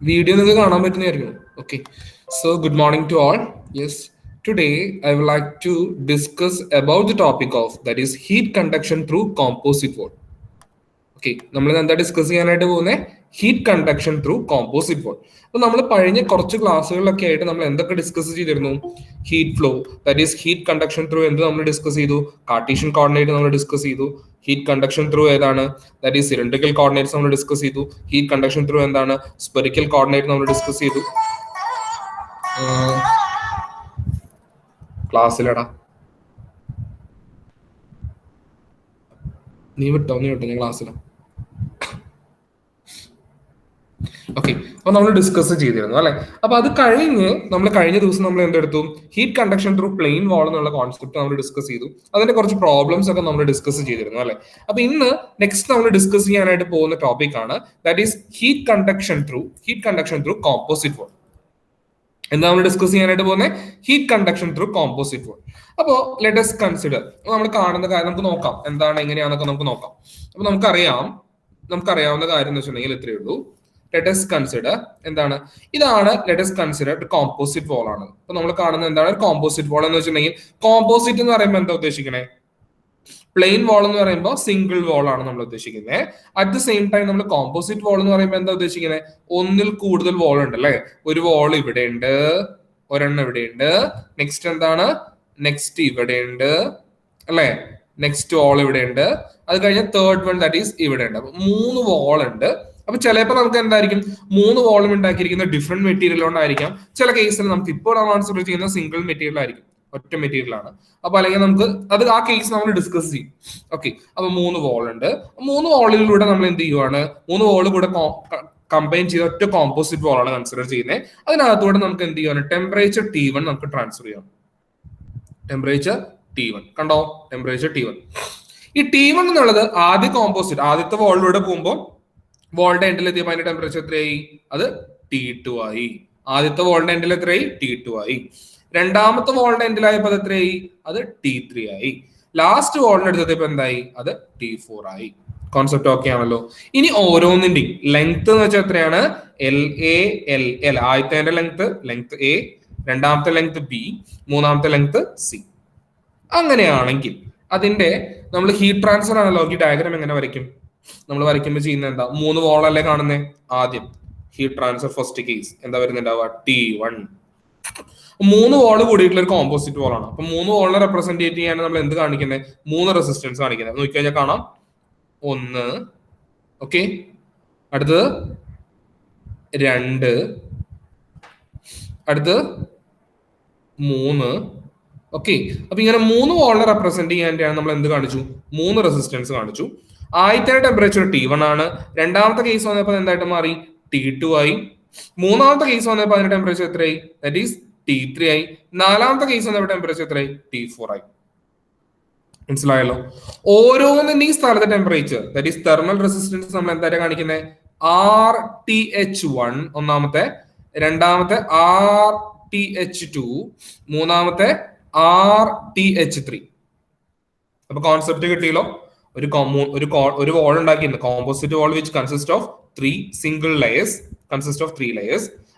Video okay. So good morning to all. Yes. Today I would like to discuss about the topic of that is heat conduction through composite wall. Okay, നമ്മൾ എന്താ discuss ചെയ്യാനായിട്ട് പോകുന്നത്? Heat conduction through composite wall. അപ്പൊ നമ്മൾ കഴിഞ്ഞ കുറച്ച് ക്ലാസ്സുകളിലൊക്കെ ആയിട്ട് നമ്മൾ എന്തൊക്കെ ഡിസ്കസ് ചെയ്തിരുന്നു? Heat flow, that is heat conduction through എന്ത് നമ്മൾ ഡിസ്കസ് ചെയ്തു? കാർട്ടീഷ്യൻ കോർഡിനേറ്റ് നമ്മൾ ഡിസ്കസ് ചെയ്തു. ഹീറ്റ് കണ്ടക്ഷൻ ത്രൂ ഏതാണ്? ദാറ്റ് ഈസ് സിലിണ്ടറിക്കൽ കോർഡിനേറ്റ്സ് നമ്മൾ ഡിസ്കസ് ചെയ്തു. ഹീറ്റ് കണ്ടക്ഷൻ ത്രൂ എന്താണ്? സ്പെറിക്കൽ കോർഡിനേറ്റ് നമ്മൾ ഡിസ്കസ് ചെയ്തു. ക്ലാസ്സിലടാ നീ വിട്ടോ ഞാൻ ക്ലാസ്സിലാണ്. ഓക്കെ, അപ്പൊ നമ്മൾ ഡിസ്കസ് ചെയ്തിരുന്നു അല്ലെ. അപ്പൊ അത് കഴിഞ്ഞ് നമ്മൾ കഴിഞ്ഞ ദിവസം നമ്മൾ എന്തെടുത്തു? ഹീറ്റ് കണ്ടക്ഷൻ ത്രൂ പ്ലെയിൻ വാൾ എന്നുള്ള കോൺസെപ്റ്റ് നമ്മൾ ഡിസ്കസ് ചെയ്തു. അതിന്റെ കുറച്ച് പ്രോബ്ലംസ് ഒക്കെ നമ്മൾ ഡിസ്കസ് ചെയ്തിരുന്നു അല്ലെ. അപ്പൊ ഇന്ന് നെക്സ്റ്റ് നമ്മൾ ഡിസ്കസ് ചെയ്യാനായിട്ട് പോകുന്ന ടോപ്പിക് ആണ് that is heat conduction through composite wall. എന്താ നമ്മൾ ഡിസ്കസ് ചെയ്യാനായിട്ട് പോകുന്നത്? Heat conduction through composite wall. അപ്പോ ലെറ്റ് us കൺസിഡർ, നമ്മൾ കാണുന്ന കാര്യം നമുക്ക് നോക്കാം, എന്താണ് എങ്ങനെയാണെന്നൊക്കെ നമുക്ക് നോക്കാം. അപ്പൊ നമുക്കറിയാവുന്ന കാര്യം എന്ന് വെച്ചിട്ടുണ്ടെങ്കിൽ ഇത്രയേ ഉള്ളൂ. ലെറ്റ് us കൺസിഡർ എന്താണ്? ഇതാണ് let us consider composite wall ആണ്. അപ്പൊ നമ്മൾ കാണുന്നത് എന്താണ്? കോമ്പോസിറ്റ് വോൾ എന്ന് വെച്ചിട്ടുണ്ടെങ്കിൽ കോമ്പോസിറ്റ് എന്ന് പറയുമ്പോൾ എന്താ ഉദ്ദേശിക്കണേ? പ്ലെയിൻ വാൾ എന്ന് പറയുമ്പോൾ സിംഗിൾ വാൾ ആണ് നമ്മൾ ഉദ്ദേശിക്കുന്നത്. അറ്റ് ദ സെയിം ടൈം നമ്മൾ കോമ്പോസിറ്റ് വാൾ എന്ന് പറയുമ്പോൾ എന്താ ഉദ്ദേശിക്കുന്നത്? ഒന്നിൽ കൂടുതൽ വാൾ ഉണ്ട് അല്ലെ. ഒരു വാൾ ഇവിടെ ഉണ്ട്, ഒരെണ്ണം ഇവിടെ ഉണ്ട്, നെക്സ്റ്റ് എന്താണ്? നെക്സ്റ്റ് ഇവിടെ ഉണ്ട് അല്ലെ, നെക്സ്റ്റ് വാൾ ഇവിടെ ഉണ്ട്, അത് കഴിഞ്ഞ തേർഡ് വൺ ദാറ്റ് ഈസ് ഇവിടെ ഉണ്ട്. അപ്പൊ 3 വാൾ ഉണ്ട്. അപ്പൊ ചിലപ്പോൾ നമുക്ക് എന്തായിരിക്കും? 3 വാളും ഉണ്ടാക്കിയിരിക്കുന്ന ഡിഫറെന്റ് മെറ്റീരിയൽ കൊണ്ടായിരിക്കാം. ചില കേസിൽ നമുക്ക് ഇപ്പോൾ കൺസിഡർ ചെയ്യുന്ന സിംഗിൾ മെറ്റീരിയൽ ആയിരിക്കും, ഒറ്റ മെറ്റീരിയൽ ആണ്. അപ്പൊ അല്ലെങ്കിൽ നമുക്ക് അത് ആ കേസ് നമ്മൾ ഡിസ്കസ് ചെയ്യും. ഓക്കെ, അപ്പൊ 3 വാൾ ഉണ്ട്. 3 വാളിലൂടെ നമ്മൾ എന്ത് ചെയ്യുവാണ്? 3 വാൾ കൂടെ കമ്പൈൻ ചെയ്ത ഒറ്റ കോമ്പോസിറ്റ് വാൾ ആണ് കൺസിഡർ ചെയ്യുന്നത്. അതിനകത്തൂടെ നമുക്ക് എന്ത് ചെയ്യുവാണ്? ടെമ്പറേച്ചർ T1 നമുക്ക് ട്രാൻസ്ഫർ ചെയ്യാം. ടെമ്പറേച്ചർ T1 കണ്ടോ? Temperature T1. ഈ T1 എന്നുള്ളത് ആദ്യത്തെ വാളിലൂടെ പോകുമ്പോൾ വാളിന്റെ എൻഡിൽ എത്തിയപ്പോൾ അതിന്റെ ടെമ്പറേച്ചർ എത്രയായി? അത് T2 ആയി. ആദ്യത്തെ വാളിന്റെ എൻഡിൽ എത്രയായി? T2 ആയി. രണ്ടാമത്തെ വാളിന്റെ എൻഡിലായപ്പോൾ അത് എത്രയായി? അത് T3 ആയി. ലാസ്റ്റ് വാളിന്റെ അടുത്തപ്പോ എന്തായി? അത് T4 ആയി. കോൺസെപ്റ്റ് ഓക്കെ ആണല്ലോ. ഇനി ഓരോന്നിന്റെയും ലെങ്ത് എന്ന് വെച്ചാൽ എത്രയാണ്? LA. ആദ്യത്തെ ലെങ്ത് A, രണ്ടാമത്തെ ലെങ്ത് B, മൂന്നാമത്തെ ലെങ്ത് C. അങ്ങനെയാണെങ്കിൽ അതിന്റെ നമ്മൾ ഹീറ്റ് ട്രാൻസ്ഫർ അനലോഗി ഡയഗ്രാം എങ്ങനെ വരയ്ക്കും? നമ്മൾ വരയ്ക്കുമ്പോൾ ചെയ്യുന്നത് എന്താ? 3 വാളല്ലേ കാണുന്നേ? ആദ്യം ഹീറ്റ് ട്രാൻസ്ഫർ ഫസ്റ്റ് കേസ് എന്താ വരുന്നുണ്ടാവുക? T1. 3 വാൾ കൂടിയിട്ടുള്ള ഒരു കോമ്പോസിറ്റ് വാൾ ആണ്. അപ്പൊ 3 വാളിനെ റെപ്രസെന്റ് ചെയ്യാൻ നമ്മൾ എന്ത് കാണിക്കുന്നത്? 3 റെസിസ്റ്റൻസ് കാണിക്കുന്നത്. നോക്കിക്കഴിഞ്ഞാൽ കാണാം, 1, ഓക്കെ, അടുത്തത് 2, അടുത്തത് 3. ഓക്കെ, അപ്പൊ ഇങ്ങനെ 3 വാളിനെ റെപ്രസെന്റ് ചെയ്യാൻ നമ്മൾ എന്ത് കാണിച്ചു? 3 റെസിസ്റ്റൻസ് കാണിച്ചു. ആദ്യത്തെ ടെമ്പറേച്ചർ T1 ആണ്. രണ്ടാമത്തെ കേസ് വന്നപ്പോൾ എന്തായിട്ട് മാറി? T2 ആയി. മൂന്നാമത്തെ കേസ് വന്നപ്പോൾ അതിന്റെ ടെമ്പറേച്ചർ എത്രയായി? ദാറ്റ് ഈസ് T3 ആയി. നാലാമത്തെ കേസ് വന്നപ്പോൾ ടെമ്പറേച്ചർ എത്രയായി? T4 ആയി. മനസ്സിലായല്ലോ? ഓരോന്നിന്റെയും സ്ഥലത്തെ temperature that is thermal resistance നമ്മൾ എന്തായിട്ട് കാണിക്കുന്നത്? RTH1 ഒന്നാമത്തെ, രണ്ടാമത്തെ RTH2, മൂന്നാമത്തെ RTH3. അപ്പൊ കോൺസെപ്റ്റ് കിട്ടിയല്ലോ. ഒരു വാൾ ഉണ്ടാക്കിയിട്ടുണ്ട്, composite wall which consist of 3 single layers,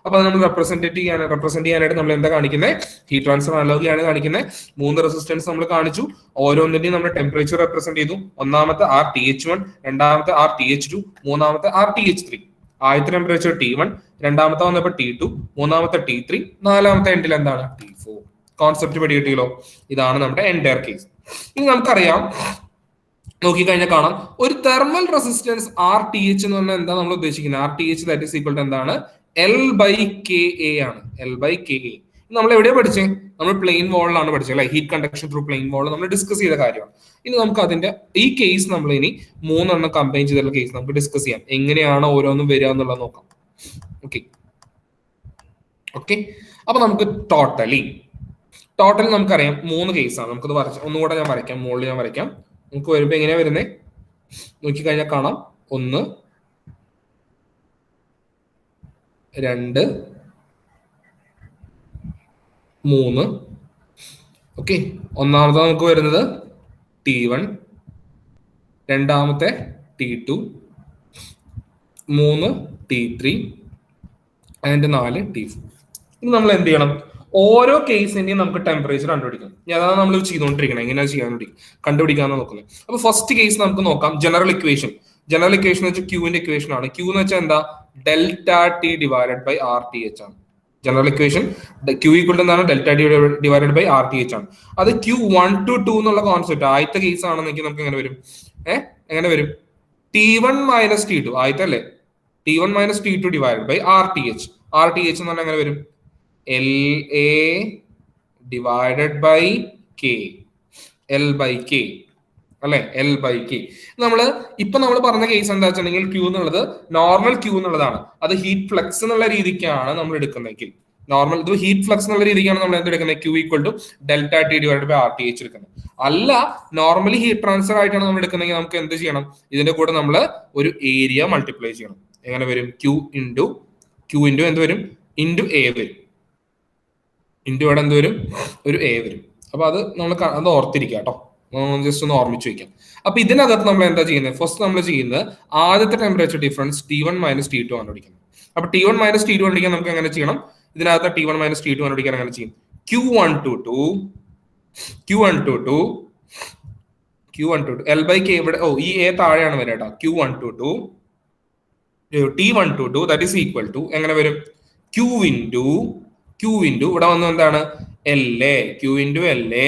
അപ്പൊ അത് നമ്മൾ റെപ്രസെന്റ് ചെയ്യാനായിട്ട് നമ്മൾ എന്താ കാണിക്കുന്നത്? ഹീറ്റ് ട്രാൻസ്ഫർ അനലോഗിയാണ് കാണിക്കുന്നത്. 3 റെസിസ്റ്റൻസ് നമ്മൾ കാണിച്ചു. ഓരോന്നിന്റെയും നമ്മൾ ടെമ്പറേച്ചർ റെപ്രസെന്റ് ചെയ്തു. ഒന്നാമത്തെ RTH1, രണ്ടാമത്തെ RTH2, മൂന്നാമത്തെ RTH3. ആദ്യത്തെ ടെമ്പറേച്ചർ T1, രണ്ടാമത്തെ വന്നപ്പോൾ T2, മൂന്നാമത്തെ T3, നാലാമത്തെ എൻഡിൽ എന്താണ്? T4. കോൺസെപ്റ്റ് പഠിക്കിട്ടില്ലോ. ഇതാണ് നമ്മുടെ എൻഡയർ കേസ്. ഇനി നമുക്കറിയാം, നോക്കിക്കഴിഞ്ഞാൽ കാണാം, ഒരു തെർമൽ റെസിസ്റ്റൻസ് RTH എന്ന് പറഞ്ഞാൽ എന്താ നമ്മൾ ഉദ്ദേശിക്കുന്നത്? RTH that is equal to എന്താണ്? L/KA ആണ്. L/KA നമ്മൾ എവിടെയാ പഠിച്ചേ? നമ്മൾ പ്ലെയിൻ വാളിലാണ് പഠിച്ചത് അല്ലെ. ഹീറ്റ് കണ്ടക്ഷൻ ത്രൂ പ്ലെയിൻ വാൾ നമ്മൾ ഡിസ്കസ് ചെയ്ത കാര്യമാണ്. ഇനി നമുക്ക് അതിന്റെ ഈ കേസ് നമ്മൾ ഇനി 3 കമ്പൈൻ ചെയ്തിട്ടുള്ള കേസ് നമുക്ക് ഡിസ്കസ് ചെയ്യാം. എങ്ങനെയാണ് ഓരോന്നും വരിക എന്നുള്ളത് നോക്കാം. ഓക്കെ, അപ്പൊ നമുക്ക് ടോട്ടലി നമുക്കറിയാം 3 കേസാണ്. നമുക്കത് ഒന്നുകൂടെ ഞാൻ വരയ്ക്കാം, മുകളിൽ ഞാൻ വരയ്ക്കാം. നമുക്ക് വരുമ്പോ എങ്ങനെയാ വരുന്നേ? നോക്കിക്കഴിഞ്ഞാൽ കാണാം, 1, 2, 3. ഓക്കെ, ഒന്നാമത്തെ നമുക്ക് വരുന്നത് T1, രണ്ടാമത്തെ T2, 3 T3, അതിന്റെ 4 T4. ഇനി നമ്മൾ എന്ത് ചെയ്യണം? ഓരോ കേസിന്റെയും നമുക്ക് ടെമ്പറേച്ചർ കണ്ടുപിടിക്കണം. അതാണ് നമ്മൾ ചെയ്തുകൊണ്ടിരിക്കണം. എങ്ങനെയാ ചെയ്യാൻ കണ്ടുപിടിക്കാന്ന് നോക്കുന്നത്. അപ്പൊ ഫസ്റ്റ് കേസ് നമുക്ക് നോക്കാം. ജനറൽ ഇക്വേഷൻ എന്ന് വെച്ചാൽ ക്യൂവിന്റെ ഇക്വേഷൻ ആണ്. ക്യൂ എന്ന് വെച്ചാൽ എന്താ? Delta T divided by R T H ആണ്. General equation Q equal to എന്താണ്? Delta T divided by R T H ആണ്. അത് ക്യൂ 1 to 2 എന്നുള്ള കോൺസെപ്റ്റ് ആദ്യത്തെ കേസ് ആണെന്നെങ്കിൽ നമുക്ക് എങ്ങനെ വരും? എങ്ങനെ വരും? T1 മൈനസ് T2 ആദ്യത്തെ അല്ലേ? T1 minus T2 divided by R T H. R T H എന്ന് പറഞ്ഞാൽ എങ്ങനെ വരും? L A divided by K. L by K അല്ലെ? L by K. നമ്മൾ പറഞ്ഞ കേസ് എന്താ വെച്ചിട്ടുണ്ടെങ്കിൽ ക്യൂ എന്നുള്ളത് നോർമൽ ക്യൂ എന്നുള്ളതാണ്. അത് ഹീറ്റ് ഫ്ലക്സ് എന്നുള്ള രീതിക്കാണ് നമ്മൾ എടുക്കുന്നതെങ്കിൽ, നോർമൽ ഇത് ഹീറ്റ് ഫ്ലക്സ് എന്നുള്ള രീതിക്കാണ് നമ്മൾ എന്തെടുക്കുന്നത്? Q equal to delta T divide by R T H എടുക്കുന്നത്. അല്ല, നോർമലി ഹീറ്റ് ട്രാൻസ്ഫർ ആയിട്ടാണ് നമ്മൾ എടുക്കുന്നതെങ്കിൽ നമുക്ക് എന്ത് ചെയ്യണം? ഇതിന്റെ കൂടെ നമ്മൾ ഒരു ഏരിയ മൾട്ടിപ്ലൈ ചെയ്യണം. എങ്ങനെ വരും? ക്യൂ ഇൻറ്റു എന്ത് വരും? ഇൻറ്റു എ വരും. ഇൻറ്റു ഇവിടെ എന്ത് വരും? ഒരു എ വരും. അപ്പൊ അത് നമ്മൾ അത് ഓർത്തിരിക്കുക കേട്ടോ. ജസ്റ്റ് ഒന്ന് ഓർമ്മിച്ച് വയ്ക്കാം. അപ്പൊ ഇതിനകത്ത് നമ്മൾ എന്താ ചെയ്യുന്നത്? ഫസ്റ്റ് നമ്മൾ ചെയ്യുന്നത് ആദ്യത്തെ temperature difference T1 minus T2 കണ്ടുപിടിക്കുന്നത്. അപ്പൊ T1 മൈനസ് T2 കണ്ടുപിടിക്കാൻ നമുക്ക് എങ്ങനെ ചെയ്യണം? ഇതിനകത്ത് T1 മൈനസ് T2 കണ്ടുപിടിക്കാൻ എങ്ങനെ ചെയ്യും? Q1 to 2 L by K ഇവിടെ ഈ എ താഴെയാണ് വരിക കേട്ടോ. Q1 to 2 T1 to 2 that is equal to എങ്ങനെ വരും? Q ഇൻറ്റു ഇവിടെ വന്നു എന്താണ്? L A. Q into L A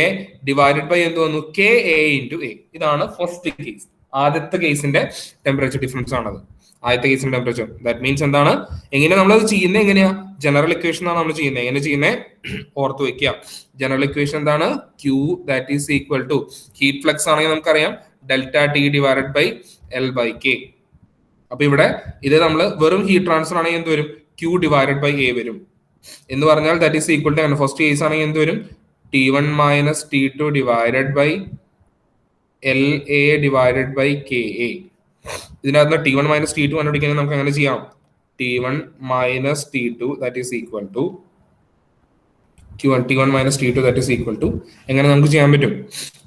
divided by എന്ത് വന്നു? K A into A. ഇതാണ് ഫസ്റ്റ് കേസ്. ആദ്യത്തെ കേസിന്റെ ടെമ്പറേച്ചർ ഡിഫറൻസ് ആണത്. ആദ്യത്തെ കേസിന്റെ ടെമ്പറേച്ചർ. ദാറ്റ് മീൻസ് എന്താണ്? എങ്ങനെ നമ്മളത് ചെയ്യുന്നത്? എങ്ങനെയാ? ജനറൽ ഇക്വേഷൻ ആണ് നമ്മൾ ചെയ്യുന്നത്. എങ്ങനെ ചെയ്യുന്നത്? ഓർത്ത് വെക്കുക. ജനറൽ ഇക്വേഷൻ എന്താണ്? Q that is equal to heat flux ആണെങ്കിൽ നമുക്കറിയാം delta T divided by L by K. അപ്പൊ ഇവിടെ ഇത് നമ്മൾ വെറും ഹീറ്റ് ട്രാൻസ്ഫർ ആണെങ്കിൽ എന്ത് വരും? ക്യൂ ഡിവൈഡഡ് ബൈ എ വരും എന്ന് പറഞ്ഞാൽ that is equal to first case ആണെങ്കിൽ എന്ത് വരും? T1 minus T2 divided by L A divided by K A. ഇതിനകത്ത് T1 മൈനസ് T2 കണ്ടുപിടിക്കാൻ നമുക്ക് എങ്ങനെ ചെയ്യാം? T1 minus T2 that is equal to T1 minus T2 that is equal to എങ്ങനെ നമുക്ക് ചെയ്യാൻ പറ്റും?